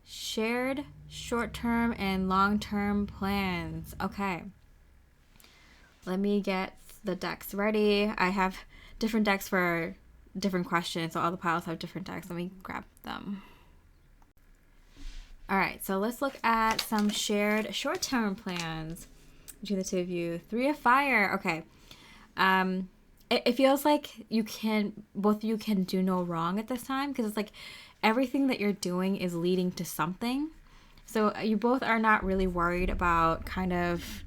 shared short-term and long-term plans. Okay, let me get the decks ready. I have different decks for different questions, so all the piles have different decks. Let me grab them. All right, so let's look at some shared short-term plans between the two of you. 3 of Fire. Okay. It feels like both of you can do no wrong at this time, because it's like everything that you're doing is leading to something. So you both are not really worried about kind of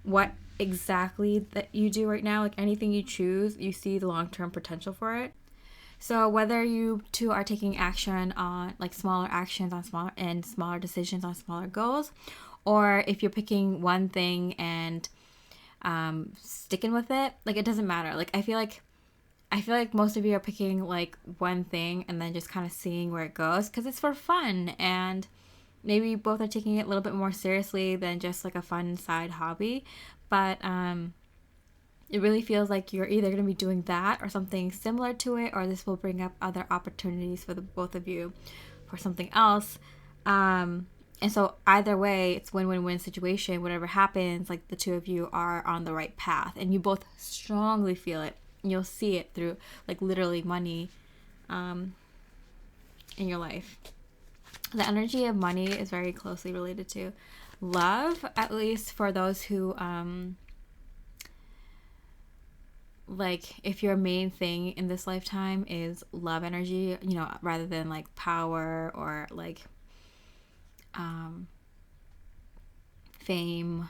what exactly that you do right now. Like anything you choose, you see the long-term potential for it. So whether you two are taking action on like smaller actions on smaller decisions on smaller goals, or if you're picking one thing and sticking with it, like it doesn't matter. Like I feel like most of you are picking like one thing and then just kind of seeing where it goes, because it's for fun, and maybe you both are taking it a little bit more seriously than just like a fun side hobby. But it really feels like you're either going to be doing that or something similar to it, or this will bring up other opportunities for the both of you for something else. And so either way, it's win-win-win situation. Whatever happens, like the two of you are on the right path, and you both strongly feel it. You'll see it through like literally money in your life. The energy of money is very closely related to love, at least for those who like if your main thing in this lifetime is love energy, you know, rather than like power or like fame,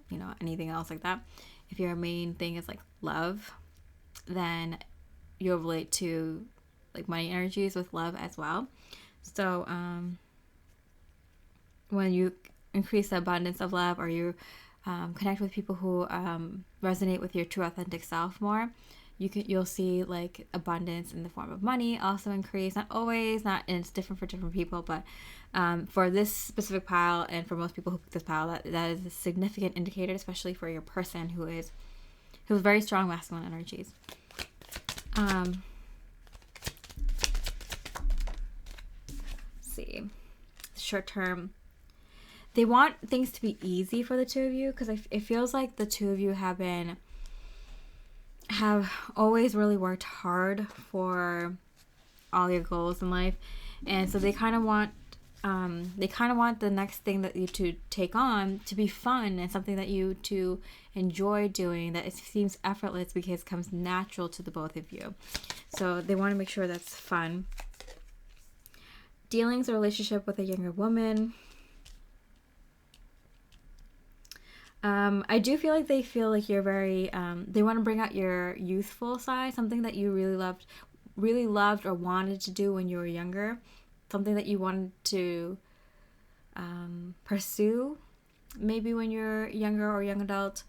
you know, anything else like that. If your main thing is like love, then you'll relate to like money energies with love as well. So when you increase the abundance of love, or you connect with people who resonate with your true authentic self more, you'll see like abundance in the form of money also increase. Not always, and it's different for different people, but for this specific pile and for most people who pick this pile, that is a significant indicator, especially for your person who has very strong masculine energies. Let's see, short term. They want things to be easy for the two of you, because it feels like the two of you have always really worked hard for all your goals in life, and so they kind of want the next thing that you two take on to be fun and something that you two enjoy doing, that it seems effortless because it comes natural to the both of you. So they want to make sure that's fun. Dealings or relationship with a younger woman. I do feel like they feel like you're very, they want to bring out your youthful side, something that you really loved or wanted to do when you were younger, something that you wanted to pursue maybe when you're younger or young adult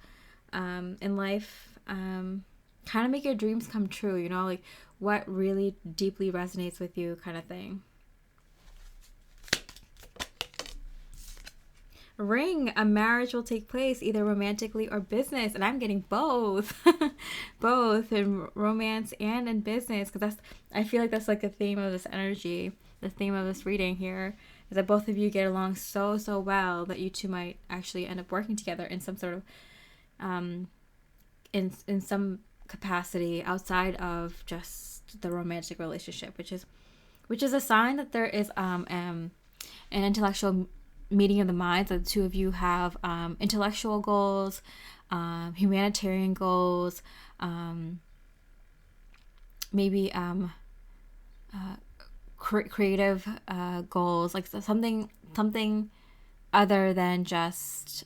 in life. Kind of make your dreams come true, you know, like what really deeply resonates with you kind of thing. Ring, a marriage will take place either romantically or business, and I'm getting both. Both in romance and in business, because I feel like that's like the theme of this energy, the theme of this reading here, is that both of you get along so well that you two might actually end up working together in some sort of in some capacity outside of just the romantic relationship, which is a sign that there is an intellectual meeting of the minds, that the two of you have intellectual goals, humanitarian goals, maybe creative goals, like something other than just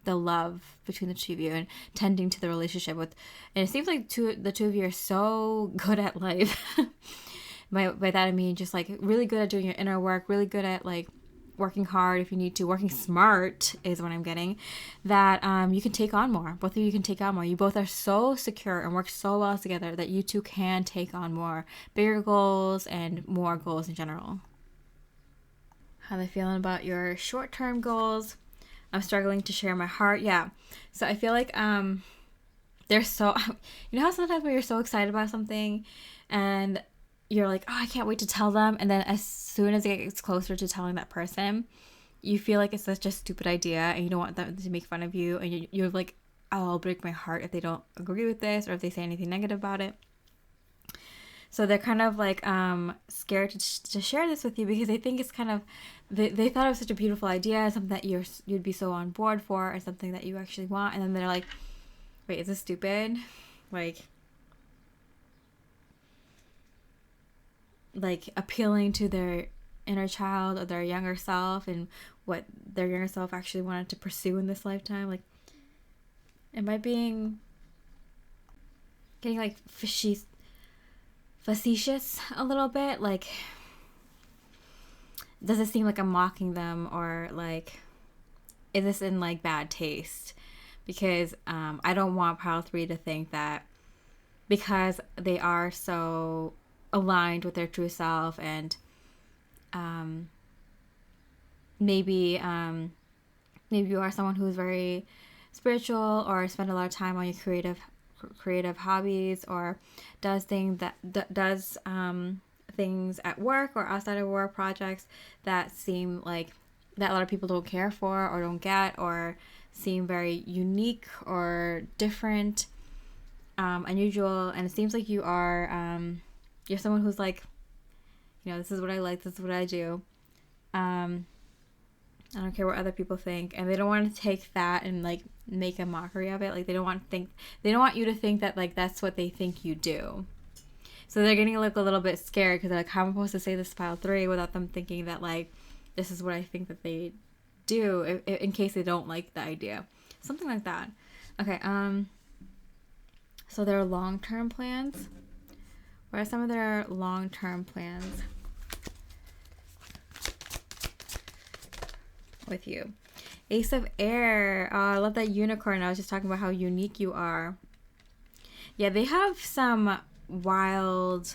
the love between the two of you and tending to the relationship with. And it seems like the two of you are so good at life. By that I mean just like really good at doing your inner work, really good at like working hard if you need to, working smart is what I'm getting, that you can take on more. Both of you can take on more. You both are so secure and work so well together that you two can take on more, bigger goals and more goals in general. How they feeling about your short-term goals? I'm struggling to share my heart. Yeah. So I feel like they're so, you know how sometimes when you're so excited about something and you're like, oh, I can't wait to tell them, and then as soon as it gets closer to telling that person, you feel like it's such a stupid idea and you don't want them to make fun of you, and you're like, oh, I'll break my heart if they don't agree with this or if they say anything negative about it. So they're kind of like scared to share this with you because they think it's kind of, they thought it was such a beautiful idea, something that you'd be so on board for, or something that you actually want, and then they're like, wait, is this stupid? Like appealing to their inner child or their younger self and what their younger self actually wanted to pursue in this lifetime. Like, am I getting like facetious a little bit? Like, does it seem like I'm mocking them, or like, is this in like bad taste? Because I don't want Pile 3 to think that because they are so aligned with their true self, and maybe you are someone who's very spiritual or spend a lot of time on your creative hobbies, or does things things at work or outside of work, projects that seem like that a lot of people don't care for or don't get, or seem very unique or different, unusual, and it seems like you are you're someone who's like, this is what I like, this is what I do. I don't care what other people think, and they don't want to take that and like make a mockery of it. Like they don't want you to think that like that's what they think you do. So they're getting like a little bit scared because they're like, how am I supposed to say this to Pile 3 without them thinking that like this is what I think that they do, in case they don't like the idea, something like that. Okay. So their long-term plans. What are some of their long-term plans with you? Ace of Air. Oh, I love that unicorn. I was just talking about how unique you are. Yeah, they have some wild,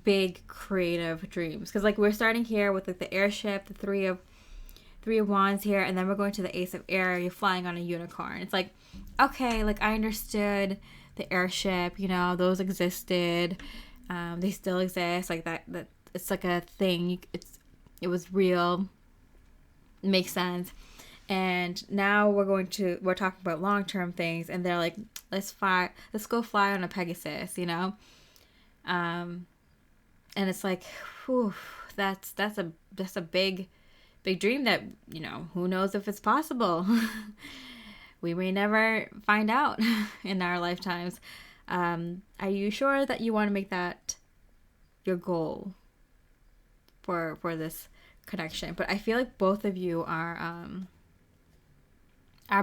big, creative dreams. Because like we're starting here with like the airship, the three of wands here, and then we're going to the Ace of Air. You're flying on a unicorn. It's like, okay, like I understood the airship, those existed, they still exist, like that it's like a thing, it was real, it makes sense. And now we're talking about long-term things, and they're like, let's go fly on a Pegasus, and it's like, whew, that's a big dream that, who knows if it's possible. We may never find out in our lifetimes. Are you sure that you want to make that your goal for this connection? But I feel like both of you are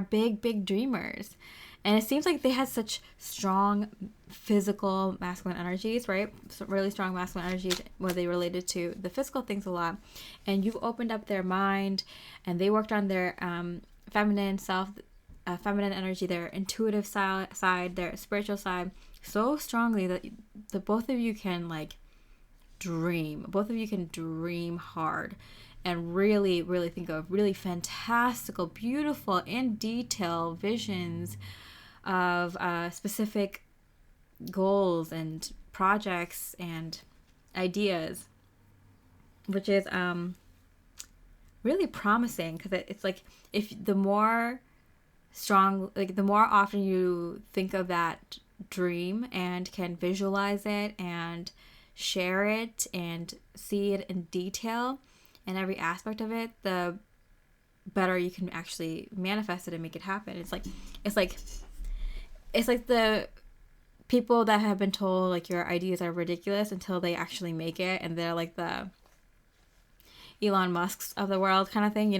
big dreamers. And it seems like they had such strong physical masculine energies, right? So really strong masculine energies where they related to the physical things a lot. And you've opened up their mind, and they worked on their feminine energy, their intuitive side, their spiritual side, so strongly that the both of you can like dream. Both of you can dream hard and really, really think of really fantastical, beautiful, in detail visions of specific goals and projects and ideas, which is really promising, because it's like, if the more often you think of that dream and can visualize it and share it and see it in detail and every aspect of it, the better you can actually manifest it and make it happen. It's like the people that have been told like your ideas are ridiculous until they actually make it, and they're like the Elon Musks of the world kind of thing,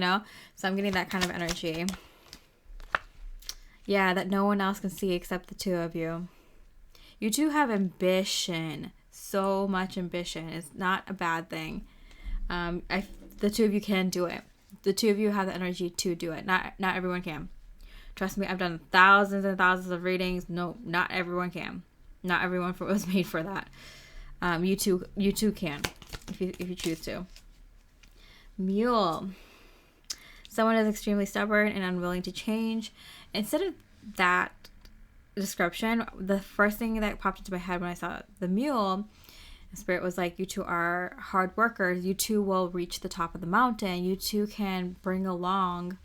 So I'm getting that kind of energy. Yeah, that no one else can see except the two of you. You two have ambition, so much ambition. It's not a bad thing. The two of you can do it. The two of you have the energy to do it. Not everyone can. Trust me, I've done thousands and thousands of readings. No, not everyone can. Not everyone was made for that. You two can, if you choose to. Mule. Someone is extremely stubborn and unwilling to change. Instead of that description, the first thing that popped into my head when I saw the mule, the spirit was like, you two are hard workers. You two will reach the top of the mountain. You two can bring along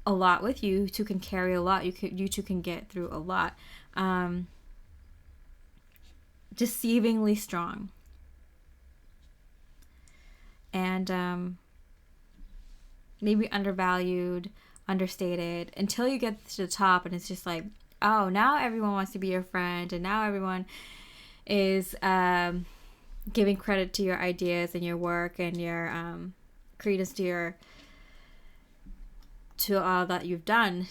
a lot with you. You two can carry a lot. You two can get through a lot. Deceivingly strong. And maybe undervalued, understated, until you get to the top and it's just like, oh, now everyone wants to be your friend, and now everyone is giving credit to your ideas and your work and your credence to all that you've done.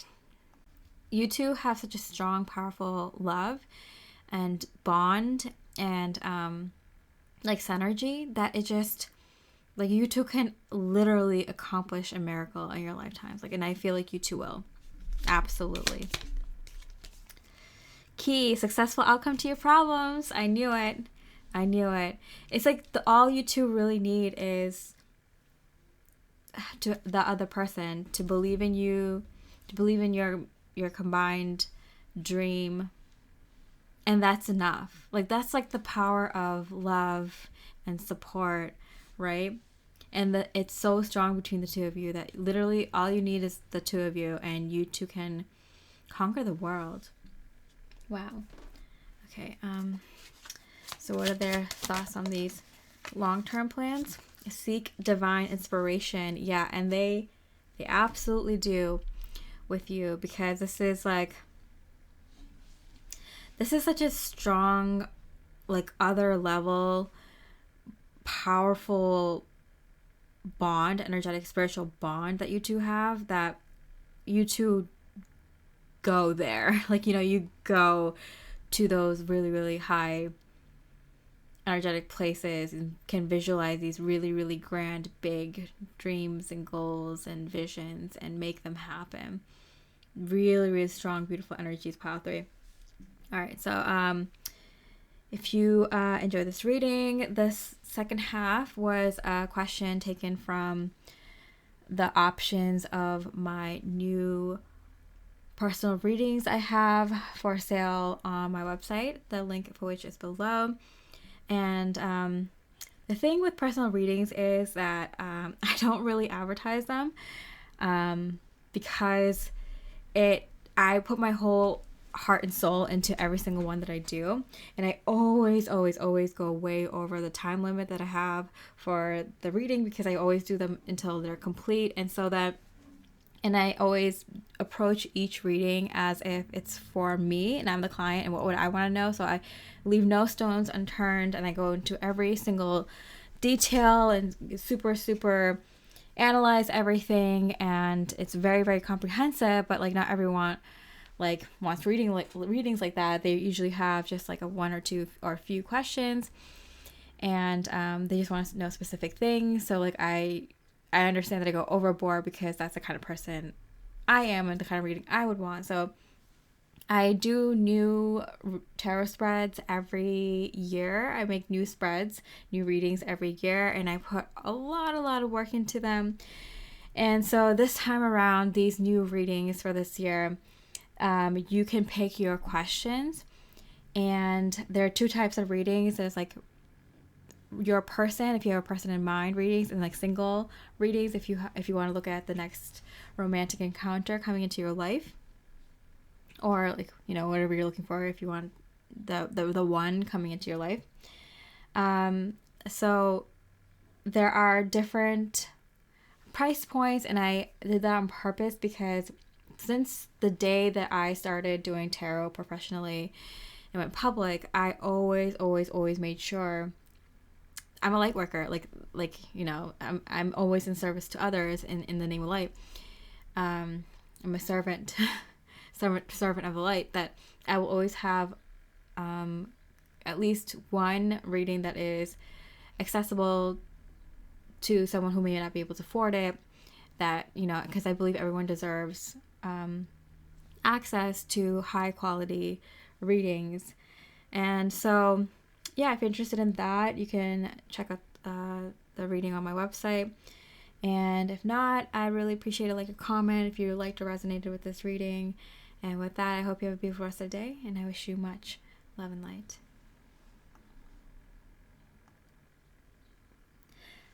You two have such a strong, powerful love and bond and like synergy that it just, like, you two can literally accomplish a miracle in your lifetimes. Like, and I feel like you two will. Absolutely. Key, successful outcome to your problems. I knew it. It's like all you two really need is to the other person to believe in you, to believe in your combined dream. And that's enough. Like, that's like the power of love and support, right? And it's so strong between the two of you that literally all you need is the two of you, and you two can conquer the world. Wow. Okay. So what are their thoughts on these long-term plans? Seek divine inspiration. Yeah, and they absolutely do with you, because this is such a strong, like, other level, powerful bond, energetic, spiritual bond that you two have, that you two go there. Like, you go to those really, really high energetic places and can visualize these really, really grand, big dreams and goals and visions and make them happen. Really, really strong, beautiful energies, pile 3. All right, so if you enjoy this reading, this second half was a question taken from the options of my new personal readings I have for sale on my website, the link for which is below. And the thing with personal readings is that I don't really advertise them because I put my whole heart and soul into every single one that I do, and I always go way over the time limit that I have for the reading, because I always do them until they're complete. And I always approach each reading as if it's for me and I'm the client and what would I want to know. So I leave no stones unturned, and I go into every single detail and super analyze everything, and it's very, very comprehensive. But like, not everyone wants readings like that. They usually have just like a one or two or a few questions, and they just want to know specific things. So like, I understand that I go overboard, because that's the kind of person I am and the kind of reading I would want. So I do new tarot spreads every year. I make new spreads, new readings every year, and I put a lot of work into them. And so this time around, these new readings for this year, you can pick your questions, and there are 2 types of readings. There's like your person, if you have a person in mind, readings, and like single readings if you want to look at the next romantic encounter coming into your life, or like, whatever you're looking for, if you want the one coming into your life. So there are different price points, and I did that on purpose because since the day that I started doing tarot professionally and went public, I always made sure I'm a light worker. I'm always in service to others in the name of light. I'm a servant of the light, that I will always have at least one reading that is accessible to someone who may not be able to afford it, that, because I believe everyone deserves access to high quality readings. And so, yeah, if you're interested in that, you can check out the reading on my website. And if not, I really appreciate a comment if you liked or resonated with this reading. And with that, I hope you have a beautiful rest of the day, and I wish you much love and light.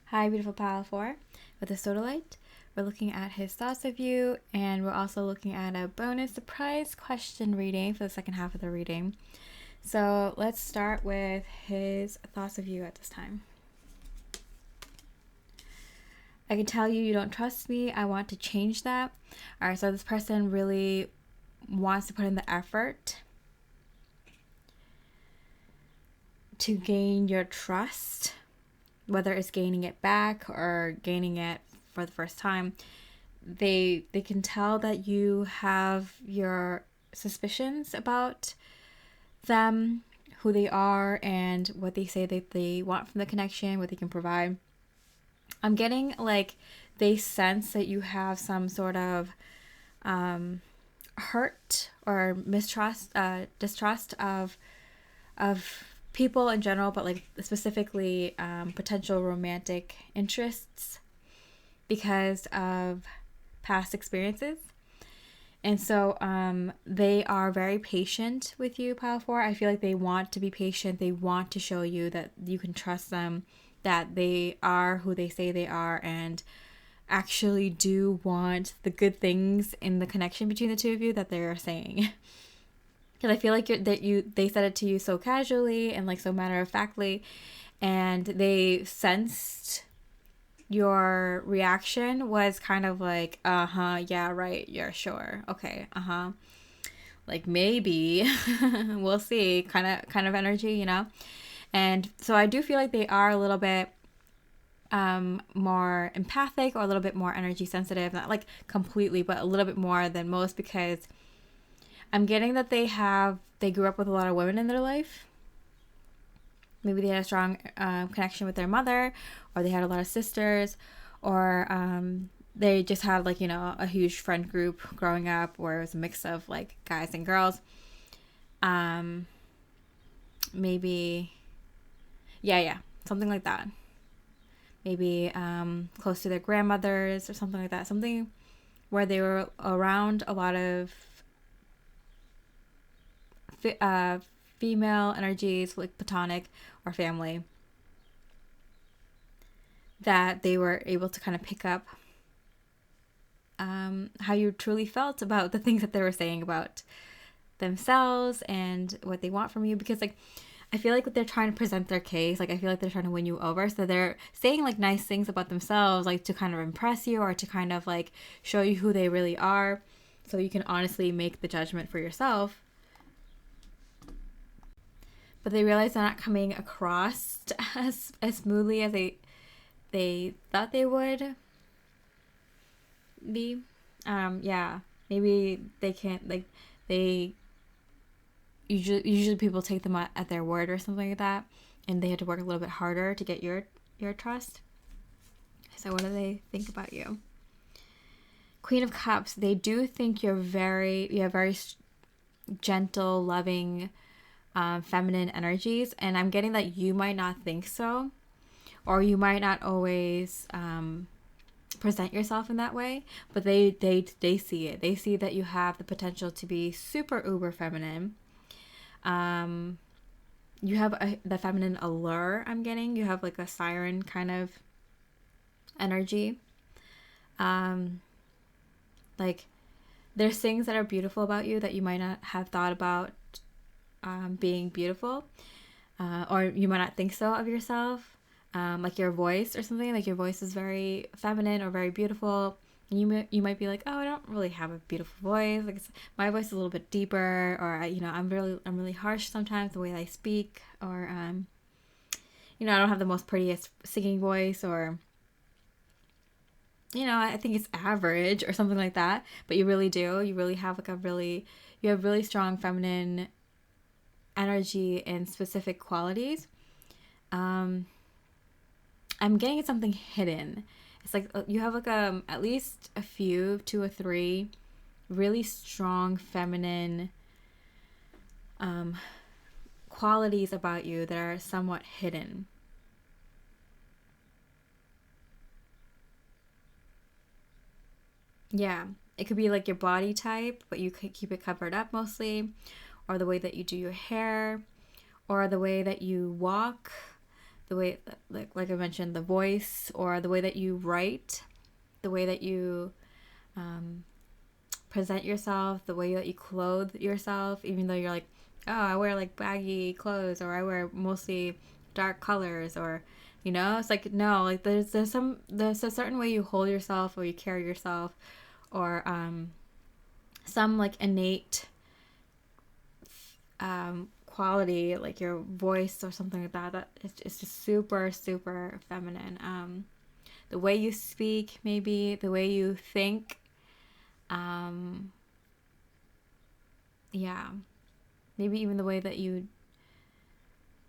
Hi, beautiful pile 4. With the Sodalite, we're looking at his thoughts of you, and we're also looking at a bonus surprise question reading for the second half of the reading. So let's start with his thoughts of you at this time. I can tell you don't trust me. I want to change that. All right, so this person really wants to put in the effort to gain your trust, whether it's gaining it back or gaining it for the first time. They can tell that you have your suspicions about them, who they are, and what they say that they want from the connection, what they can provide. I'm getting they sense that you have some sort of hurt or mistrust, distrust of people in general, but specifically potential romantic interests because of past experiences. And so they are very patient with you, Pile 4. I feel like they want to be patient. They want to show you that you can trust them, that they are who they say they are, and actually do want the good things in the connection between the two of you that they're saying. Because I feel like they said it to you so casually and so matter-of-factly, and they sensed your reaction was kind of yeah, right, yeah, sure, okay, maybe we'll see kind of energy, And so I do feel like they are a little bit more empathic, or a little bit more energy sensitive, not completely, but a little bit more than most, because I'm getting that they grew up with a lot of women in their life. Maybe they had a strong connection with their mother, or they had a lot of sisters, or they just had a huge friend group growing up where it was a mix of guys and girls. Maybe, yeah, something like that. Maybe close to their grandmothers or something like that. Something where they were around a lot of female energies, platonic or family, that they were able to kind of pick up how you truly felt about the things that they were saying about themselves and what they want from you. Because I feel like they're trying to present their case. I feel like they're trying to win you over. So they're saying nice things about themselves, to kind of impress you, or to kind of show you who they really are, so you can honestly make the judgment for yourself. But they realize they're not coming across as smoothly as they thought they would be. Yeah, maybe they can't, they usually people take them at their word or something like that, and they had to work a little bit harder to get your trust. So what do they think about you? Queen of Cups, they do think you have very gentle, loving, feminine energies, and I'm getting that you might not think so, or you might not always present yourself in that way, but they see it. They see that you have the potential to be super uber feminine. You have the feminine allure. I'm getting you have a siren kind of energy. There's things that are beautiful about you that you might not have thought about being beautiful, or you might not think so of yourself, your voice or something. Your voice is very feminine or very beautiful, and you might be oh, I don't really have a beautiful voice, my voice is a little bit deeper, or I'm really harsh sometimes the way I speak, or I don't have the most prettiest singing voice, or I think it's average or something like that, but you really do. You really have you have really strong feminine energy and specific qualities. I'm getting at something hidden. It's you have at least a few, 2 or 3 really strong feminine qualities about you that are somewhat hidden. Yeah. It could be like your body type, but you could keep it covered up mostly, or the way that you do your hair, or the way that you walk, the way, like I mentioned, the voice, or the way that you write, the way that you present yourself, the way that you clothe yourself, even though you're like, oh, I wear like baggy clothes, or I wear mostly dark colors, or it's like, no, like there's a certain way you hold yourself or you carry yourself, or some like innate quality, like your voice or something like that, that it's just super super feminine. The way you speak, maybe the way you think, um yeah, maybe even the way that you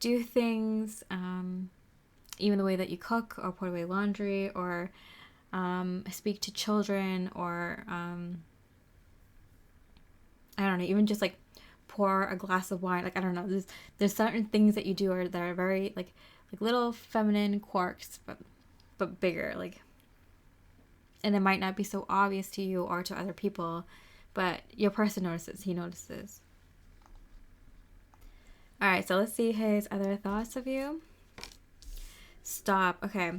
do things, even the way that you cook or put away laundry, or speak to children, or I don't know, even just like pour a glass of wine. Like, I don't know, there's certain things that you do that are very like little feminine quirks, but bigger, like, and it might not be so obvious to you or to other people, but your person notices. He notices. All right, so let's see his other thoughts of you. Stop. Okay.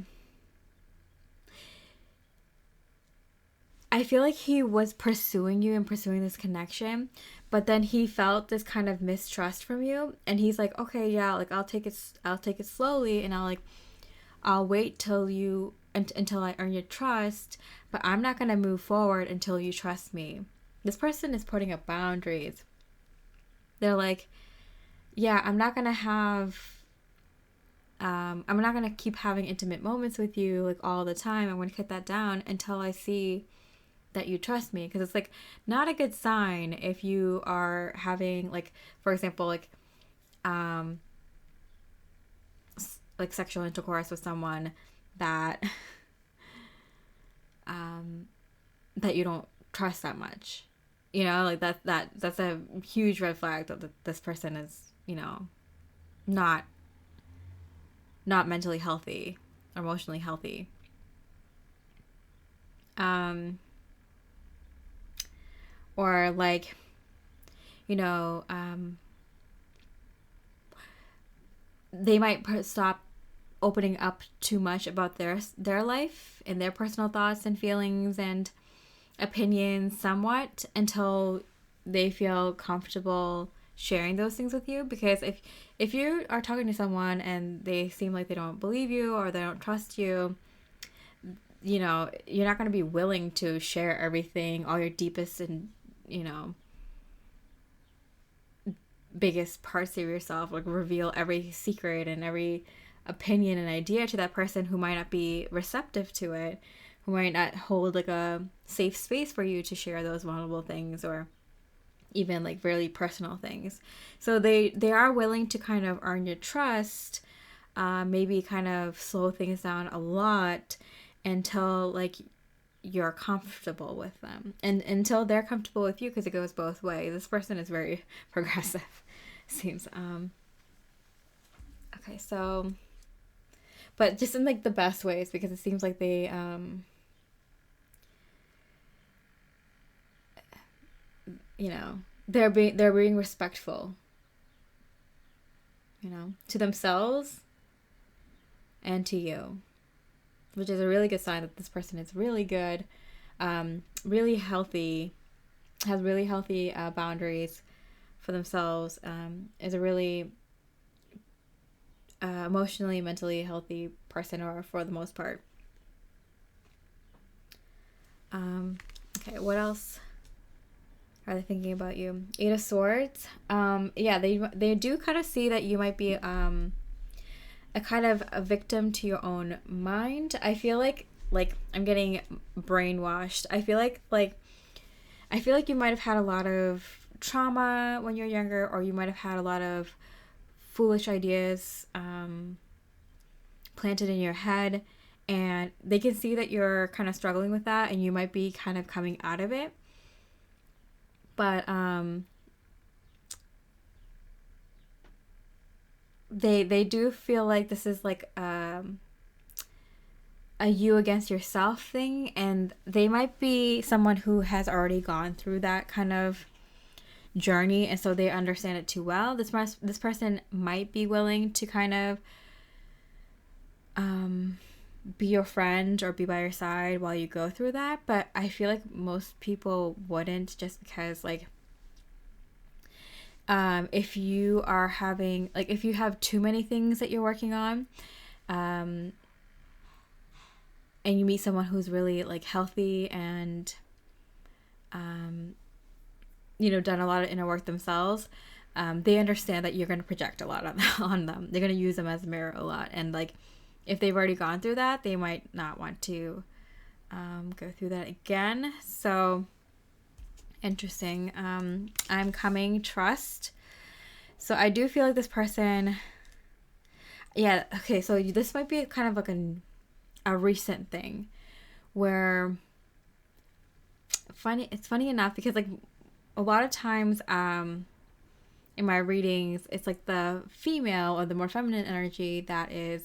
I feel like he was pursuing you and pursuing this connection, but then he felt this kind of mistrust from you, and he's like, okay, yeah, like I'll take it slowly, and I'll wait until I earn your trust, but I'm not gonna move forward until you trust me. This person is putting up boundaries. They're like, yeah, I'm not gonna keep having intimate moments with you like all the time. I'm gonna cut that down until I see that you trust me, because it's like not a good sign if you are having, like, for example, like sexual intercourse with someone that that you don't trust that much. Like that's a huge red flag that this person is, not mentally healthy or emotionally healthy. Or like, you know, they might stop opening up too much about their life and their personal thoughts and feelings and opinions somewhat until they feel comfortable sharing those things with you. Because if you are talking to someone and they seem like they don't believe you or they don't trust you, you're not going to be willing to share everything, all your deepest and biggest parts of yourself, like reveal every secret and every opinion and idea to that person who might not be receptive to it, who might not hold like a safe space for you to share those vulnerable things or even like really personal things. So they are willing to kind of earn your trust, maybe kind of slow things down a lot until like you're comfortable with them, and until they're comfortable with you, because it goes both ways. This person is very progressive, seems. Okay, so, but just in like the best ways, because it seems like they they're being respectful, to themselves and to you, which is a really good sign that this person is really good, really healthy, has really healthy boundaries for themselves, is a really emotionally, mentally healthy person, or for the most part. Okay, what else are they thinking about you? 8 of Swords. Yeah, they do kind of see that you might be a kind of a victim to your own mind. I feel like I'm getting brainwashed. I feel like you might have had a lot of trauma when you're younger, or you might have had a lot of foolish ideas planted in your head, and they can see that you're kind of struggling with that, and you might be kind of coming out of it. But they do feel like this is like a you against yourself thing, and they might be someone who has already gone through that kind of journey, and so they understand it too well. This person might be willing to kind of be your friend or be by your side while you go through that, but I feel like most people wouldn't, just because like if you are having, like, if you have too many things that you're working on, and you meet someone who's really like healthy and done a lot of inner work themselves, they understand that you're going to project a lot on them. They're going to use them as a mirror a lot, and like if they've already gone through that, they might not want to go through that again. So interesting. I'm coming trust. So I do feel like this person, yeah, okay, so this might be kind of like a recent thing where it's funny enough, because like a lot of times in my readings, it's like the female or the more feminine energy that is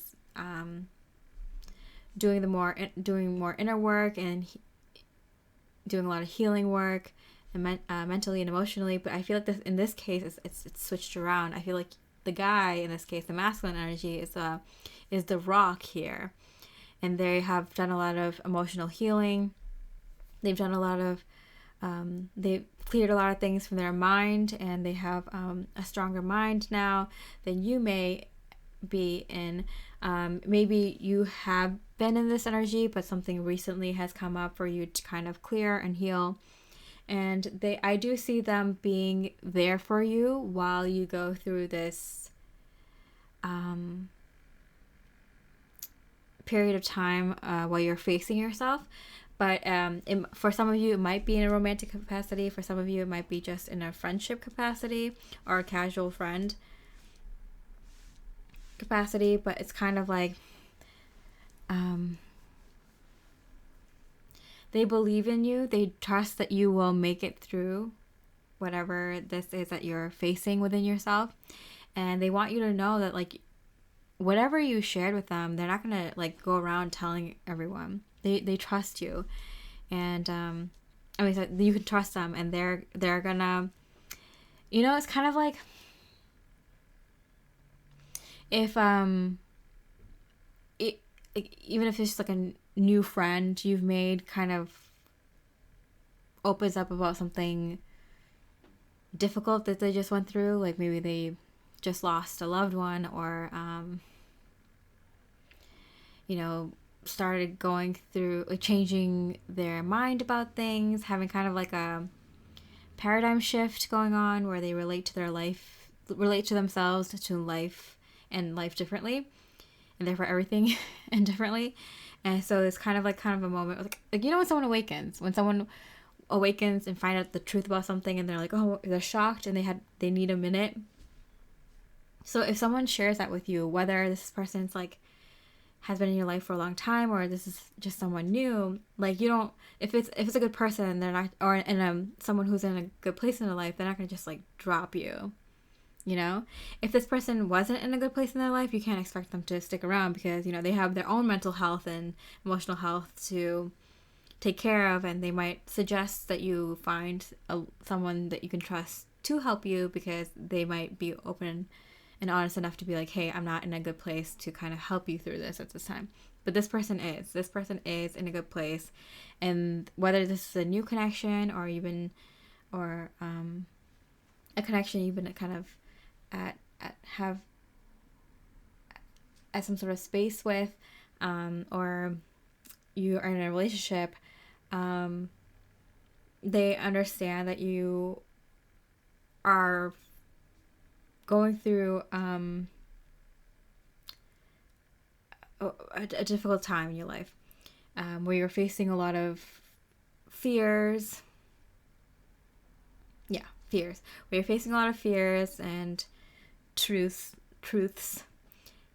doing more inner work and doing a lot of healing work and mentally and emotionally. But I feel like in this case it's switched around. I feel like the guy in this case, the masculine energy, is the rock here, and they have done a lot of emotional healing. They've done a lot of they've cleared a lot of things from their mind, and they have a stronger mind now than you may be in. Maybe you have been in this energy, but something recently has come up for you to kind of clear and heal. And I do see them being there for you while you go through this period of time while you're facing yourself. But for some of you, it might be in a romantic capacity. For some of you, it might be just in a friendship capacity or a casual friend capacity. But it's kind of like they believe in you. They trust that you will make it through whatever this is that you're facing within yourself. And they want you to know that, like, whatever you shared with them, they're not going to, like, go around telling everyone. They trust you. And, so you can trust them, and they're going to, it's kind of like if, even if it's like a new friend you've made kind of opens up about something difficult that they just went through, like maybe they just lost a loved one, or started going through, like, changing their mind about things, having kind of like a paradigm shift going on where they relate to themselves, to life, and life differently, and therefore everything and differently. And so it's kind of a moment like when someone awakens and find out the truth about something, and they're like, oh, they're shocked, and they need a minute. So if someone shares that with you, whether this person's like has been in your life for a long time, or this is just someone new, like, you don't, if it's a good person, they're not, or someone who's in a good place in their life, they're not going to just like drop you. If this person wasn't in a good place in their life, you can't expect them to stick around, because they have their own mental health and emotional health to take care of, and they might suggest that you find someone that you can trust to help you, because they might be open and honest enough to be like, hey, I'm not in a good place to kind of help you through this at this time. But this person is in a good place, and whether this is a new connection or a connection you've been kind of have at some sort of space with, or you are in a relationship, they understand that you are going through a difficult time in your life, where you're facing a lot of fears. Yeah, fears. Where you're facing a lot of fears and truths,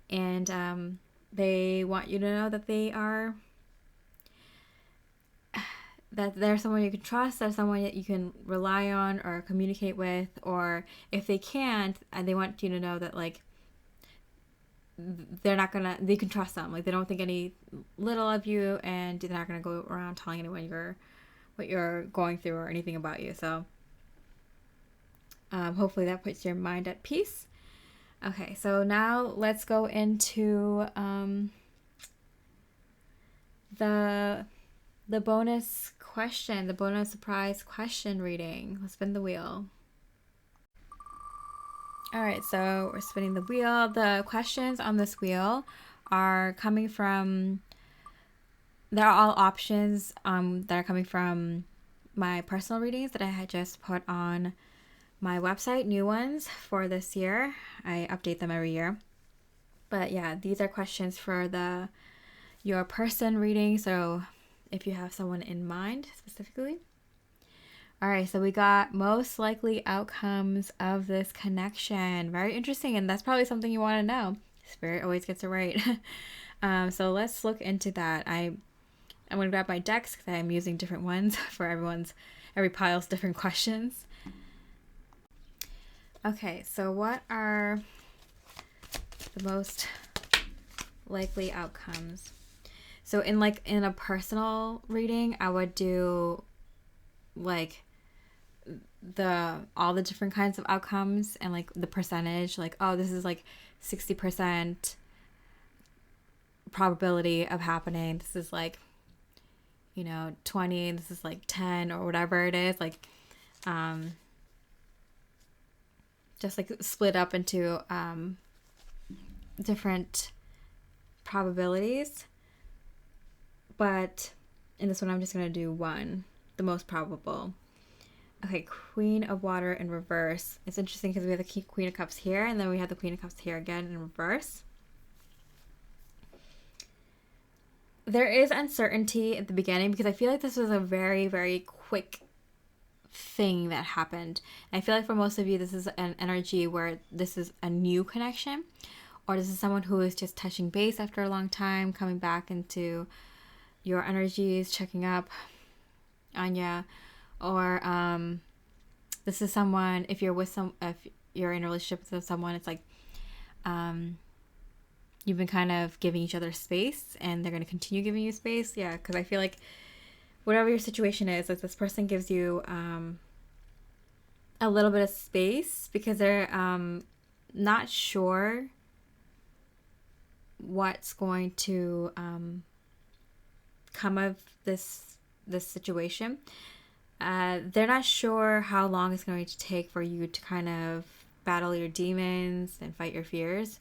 and they want you to know that they're someone you can trust, they're someone that you can rely on or communicate with, or if they can't, they want you to know that, like, they can trust them. Like, they don't think any little of you, and they're not gonna go around telling anyone what you're going through or anything about you. So hopefully that puts your mind at peace. Okay, so now let's go into the bonus question, the bonus surprise question reading. Let's spin the wheel. All right, so we're spinning the wheel. The questions on this wheel are coming from, they're all options that are coming from my personal readings that I had just put on my website, new ones for this year. I update them every year. But yeah, these are questions for your person reading, so if you have someone in mind specifically. All right, so we got most likely outcomes of this connection. Very interesting, and that's probably something you want to know. Spirit always gets it right. So let's look into that. I'm going to grab my decks because I'm using different ones for every pile's different questions. Okay, so what are the most likely outcomes? So in a personal reading, I would do like all the different kinds of outcomes and like the percentage, like, oh, this is like 60% probability of happening. This is like, 20, this is like 10 or whatever it is, like just like split up into different probabilities. But in this one, I'm just going to do one, the most probable. Okay, Queen of Water in reverse. It's interesting because we have the Queen of Cups here, and then we have the Queen of Cups here again in reverse. There is uncertainty at the beginning because I feel like this was a very, very quick thing that happened. And I feel like for most of you, this is an energy where this is a new connection, or this is someone who is just touching base after a long time, coming back into your energies, checking up on ya. Or this is someone, if you're in a relationship with someone, it's like you've been kind of giving each other space, and they're going to continue giving you space. Yeah, because I feel like whatever your situation is, like, this person gives you a little bit of space because they're not sure what's going to come of this situation. They're not sure how long it's going to take for you to kind of battle your demons and fight your fears.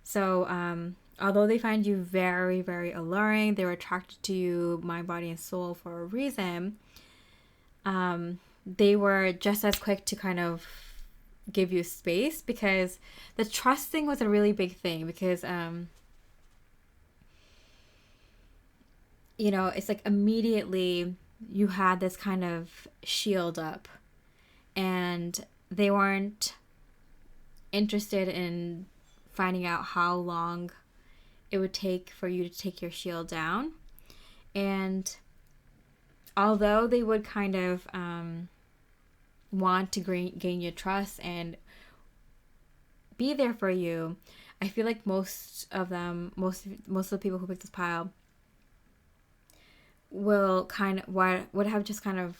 So although they find you very, very alluring, they were attracted to you, mind, body, and soul, for a reason. They were just as quick to kind of give you space, because the trust thing was a really big thing, because it's like immediately you had this kind of shield up, and they weren't interested in finding out how long it would take for you to take your shield down. And although they would kind of want to gain your trust and be there for you, I feel like most of the people who pick this pile would have just kind of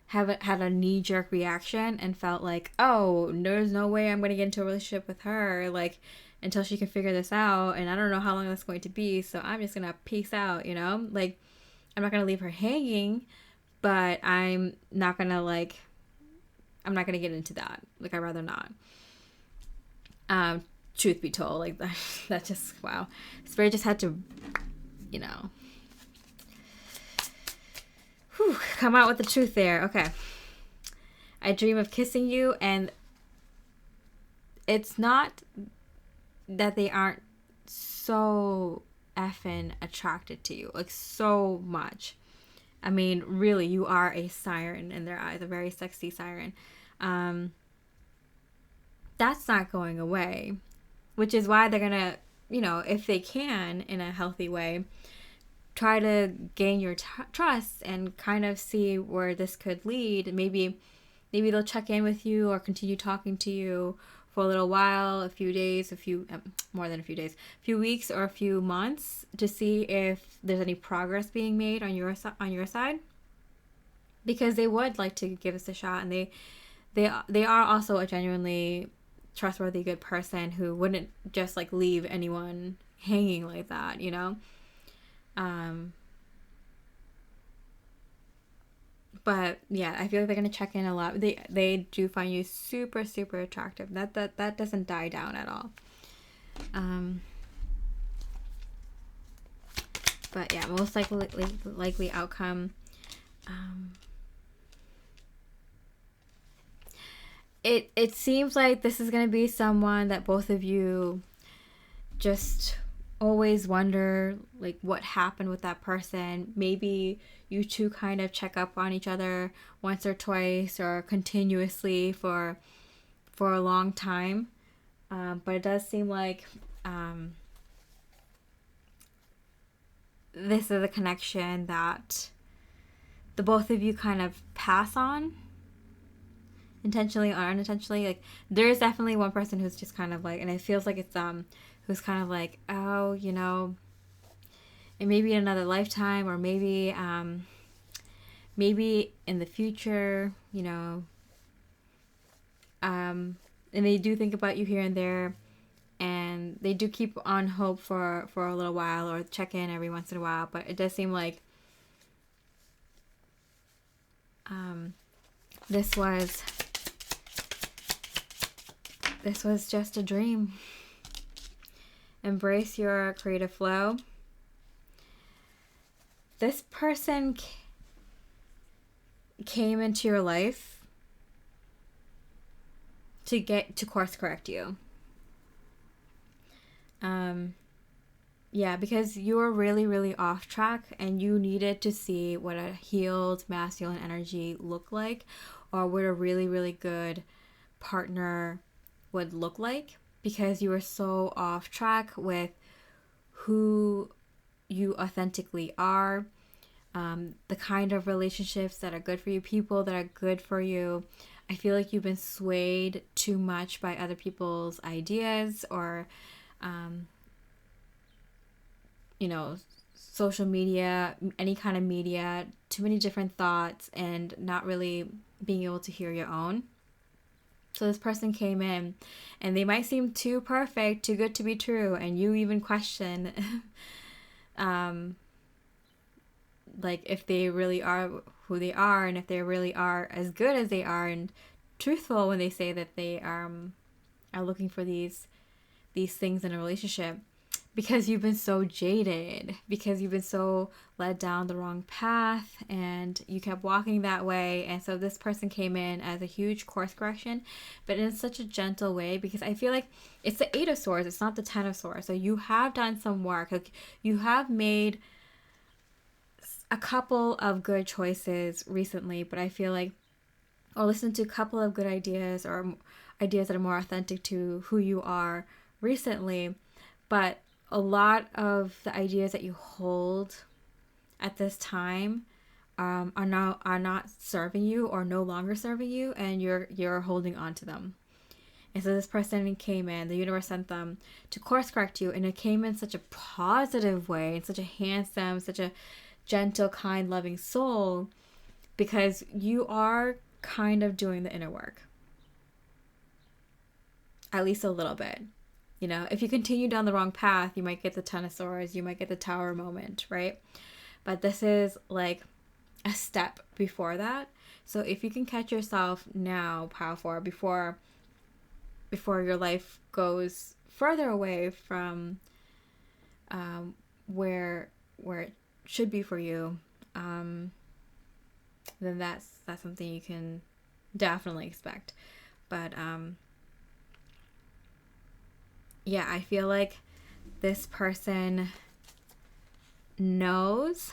had a knee-jerk reaction and felt like, oh, there's no way I'm going to get into a relationship with her, like, until she can figure this out, and I don't know how long that's going to be, so I'm just gonna peace out, like, I'm not gonna leave her hanging, but I'm not gonna get into that. Like, I'd rather not. Truth be told, like, that just, wow. Spirit just had to, come out with the truth there. Okay. I dream of kissing you, and it's not that they aren't so effing attracted to you, like, so much. I mean, really, you are a siren in their eyes, a very sexy siren. That's not going away, which is why they're gonna, if they can, in a healthy way, try to gain your trust and kind of see where this could lead. Maybe they'll check in with you or continue talking to you for a little while, a few days, more than a few days, a few weeks or a few months to see if there's any progress being made on your side, because they would like to give this a shot, and they are also a genuinely trustworthy, good person who wouldn't just like leave anyone hanging like that, you know. But yeah, I feel like they're gonna check in a lot. They do find you super, super attractive. That doesn't die down at all. But yeah, most likely outcome. It seems like this is gonna be someone that both of you just always wonder like what happened with that person. Maybe you two kind of check up on each other once or twice or continuously for a long time, but it does seem like this is a connection that the both of you kind of pass on, intentionally or unintentionally. Like there's definitely one person who's just kind of like, and it feels like it's who's kind of like, oh, you know, and maybe in another lifetime, or maybe in the future, you know, and they do think about you here and there, and they do keep on hope for a little while, or check in every once in a while. But it does seem like this was just a dream. Embrace your creative flow. This person came into your life to course correct you. Yeah, because you were really, really off track, and you needed to see what a healed masculine energy looked like, or what a really, really good partner would look like, because you were so off track with who you authentically are, the kind of relationships that are good for you, people that are good for you. I feel like you've been swayed too much by other people's ideas, or you know, social media, any kind of media, too many different thoughts, and not really being able to hear your own. So this person came in, and they might seem too perfect, too good to be true, and you even question like if they really are who they are, and if they really are as good as they are and truthful when they say that they are looking for these things in a relationship, because you've been so jaded, because you've been so led down the wrong path, and you kept walking that way. And so this person came in as a huge course correction, but in such a gentle way, because I feel like it's the 8 of Swords, it's not the 10 of Swords. So you have done some work. Like, you have made a couple of good choices recently, but I feel like, or listened to a couple of good ideas, or ideas that are more authentic to who you are recently, but a lot of the ideas that you hold at this time are not serving you, or no longer serving you, and you're holding on to them. And so this person came in, the universe sent them to course correct you, and it came in such a positive way, in such a handsome, such a gentle, kind, loving soul, because you are kind of doing the inner work, at least a little bit. You know, if you continue down the wrong path, you might get the 10 of Swords, you might get the Tower moment, right? But this is like a step before that. So if you can catch yourself now, Power 4, before your life goes further away from where it should be for you, then that's something you can definitely expect. But yeah, I feel like this person knows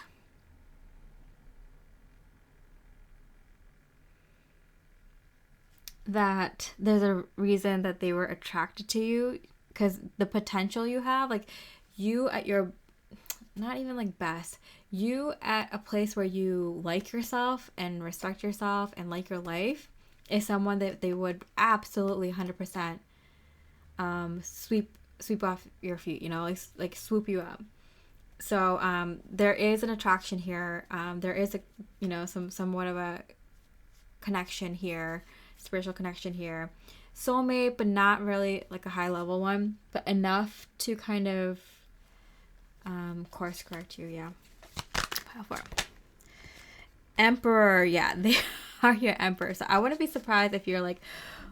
that there's a reason that they were attracted to you, because the potential you have, like, you at your, not even like best, you at a place where you like yourself and respect yourself and like your life, is someone that they would absolutely 100% sweep off your feet, like swoop you up. So there is an attraction here. There is a somewhat of a connection here, spiritual connection here, soulmate, but not really like a high level one, but enough to kind of course correct you. Yeah. Pile 4. Emperor. Yeah, they are your emperor. So I wouldn't be surprised if you're like,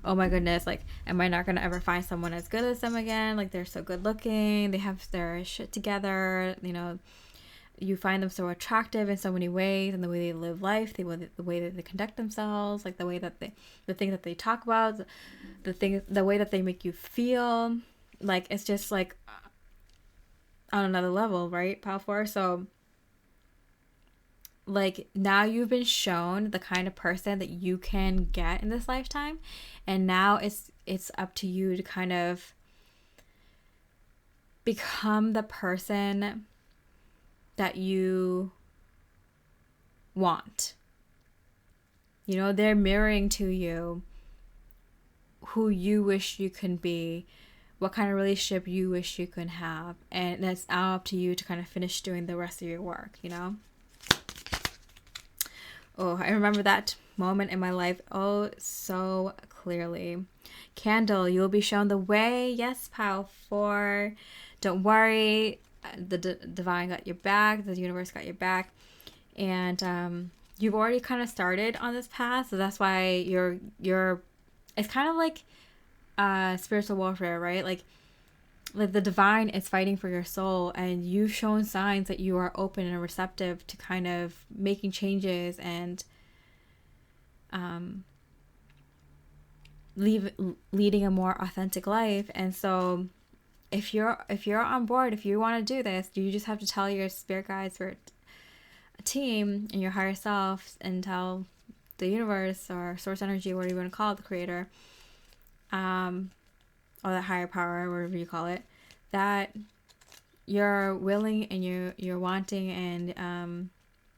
oh my goodness, like, am I not gonna ever find someone as good as them again? Like, they're so good looking, they have their shit together, you find them so attractive in so many ways, and the way they live life, the way that they conduct themselves, like the things that they talk about, the way that they make you feel, like, it's just like on another level, right, Pal 4? So like, now you've been shown the kind of person that you can get in this lifetime, and now it's up to you to kind of become the person that you want. They're mirroring to you who you wish you can be, what kind of relationship you wish you could have, and it's now up to you to kind of finish doing the rest of your work. Oh, I remember that moment in my life so clearly. Candle, you will be shown the way. Yes, Pile 4. Don't worry. The divine got your back. The universe got your back. And you've already kind of started on this path. So that's why you're it's kind of like spiritual warfare, right? Like the divine is fighting for your soul, and you've shown signs that you are open and receptive to kind of making changes and leading a more authentic life. And so if you're on board, if you want to do this, you just have to tell your spirit guides, or a team, and your higher self, and tell the universe or source energy, whatever you want to call it, the creator, or the higher power, whatever you call it, that you're willing and you're wanting, and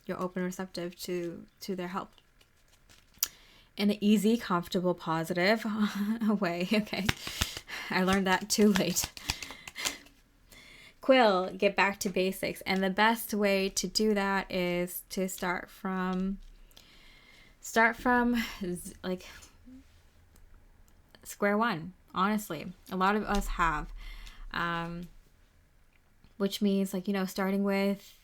you're open and receptive to their help in an easy, comfortable, positive way. Okay, I learned that too late. Quill, get back to basics, and the best way to do that is to start from like square one. Honestly, a lot of us have, which means, like, starting with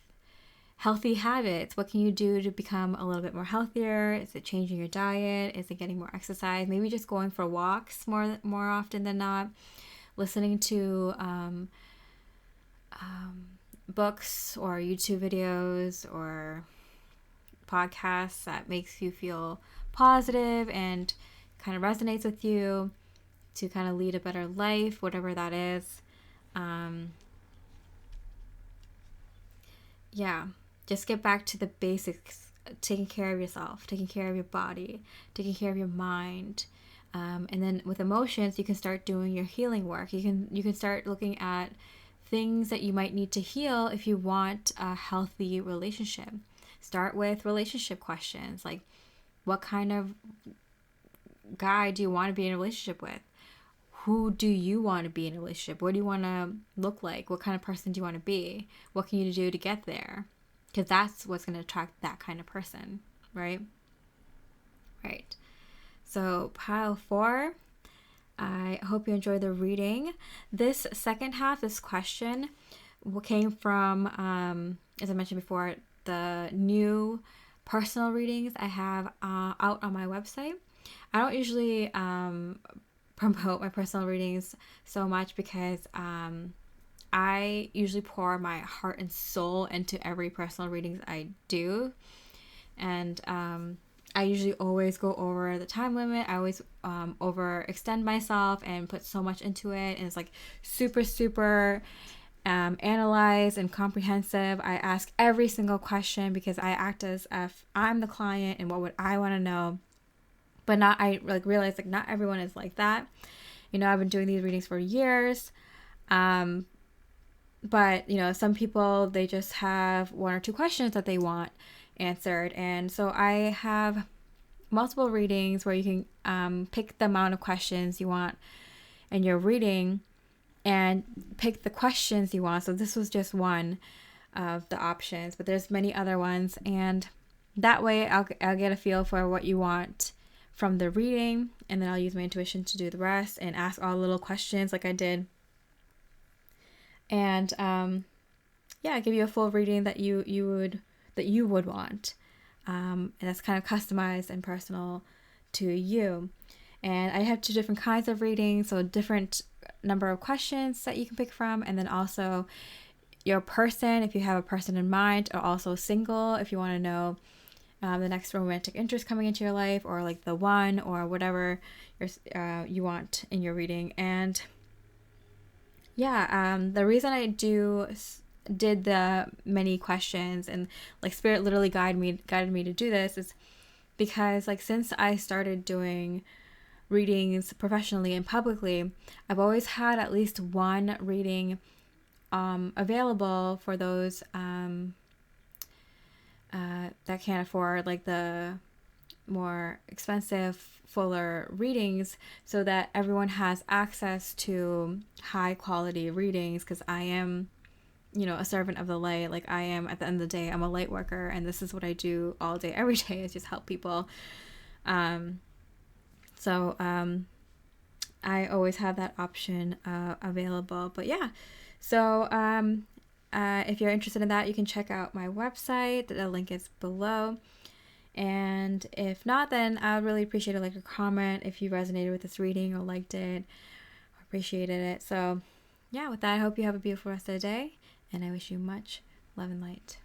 healthy habits. What can you do to become a little bit more healthier? Is it changing your diet? Is it getting more exercise? Maybe just going for walks more often than not. Listening to books or YouTube videos or podcasts that makes you feel positive and kind of resonates with you to kind of lead a better life, whatever that is. Yeah, just get back to the basics, taking care of yourself, taking care of your body, taking care of your mind. And then with emotions, you can start doing your healing work. You can start looking at things that you might need to heal if you want a healthy relationship. Start with relationship questions, like, what kind of guy do you want to be in a relationship with? Who do you want to be in a relationship? What do you want to look like? What kind of person do you want to be? What can you do to get there? Because that's what's going to attract that kind of person, right? Right. So Pile 4, I hope you enjoyed the reading. This second half, this question, came from, as I mentioned before, the new personal readings I have out on my website. I don't usually promote my personal readings so much because I usually pour my heart and soul into every personal readings I do. And I usually always go over the time limit. I always overextend myself and put so much into it. And it's like super analyzed and comprehensive. I ask every single question because I act as if I'm the client and what would I want to know. But I realize not everyone is like that. I've been doing these readings for years. But some people, they just have one or two questions that they want answered. And so I have multiple readings where you can pick the amount of questions you want in your reading and pick the questions you want. So this was just one of the options, but there's many other ones, and that way I'll get a feel for what you want from the reading, and then I'll use my intuition to do the rest and ask all little questions like I did, and give you a full reading that you would want, and that's kind of customized and personal to you. And I have 2 different kinds of readings, so different number of questions that you can pick from, and then also your person, if you have a person in mind, or also single, if you want to know the next romantic interest coming into your life, or like the one, or whatever you want in your reading. And the reason I did the many questions and like Spirit literally guided me to do this is because, like, since I started doing readings professionally and publicly, I've always had at least one reading available for those that can't afford like the more expensive, fuller readings, so that everyone has access to high quality readings, because I am, a servant of the light. Like, I am, at the end of the day, I'm a light worker, and this is what I do all day, every day, is just help people. So I always have that option available. But yeah, so if you're interested in that, you can check out my website. The link is below. And if not, then I would really appreciate a comment if you resonated with this reading or liked it or appreciated it. So yeah, with that, I hope you have a beautiful rest of the day, and I wish you much love and light.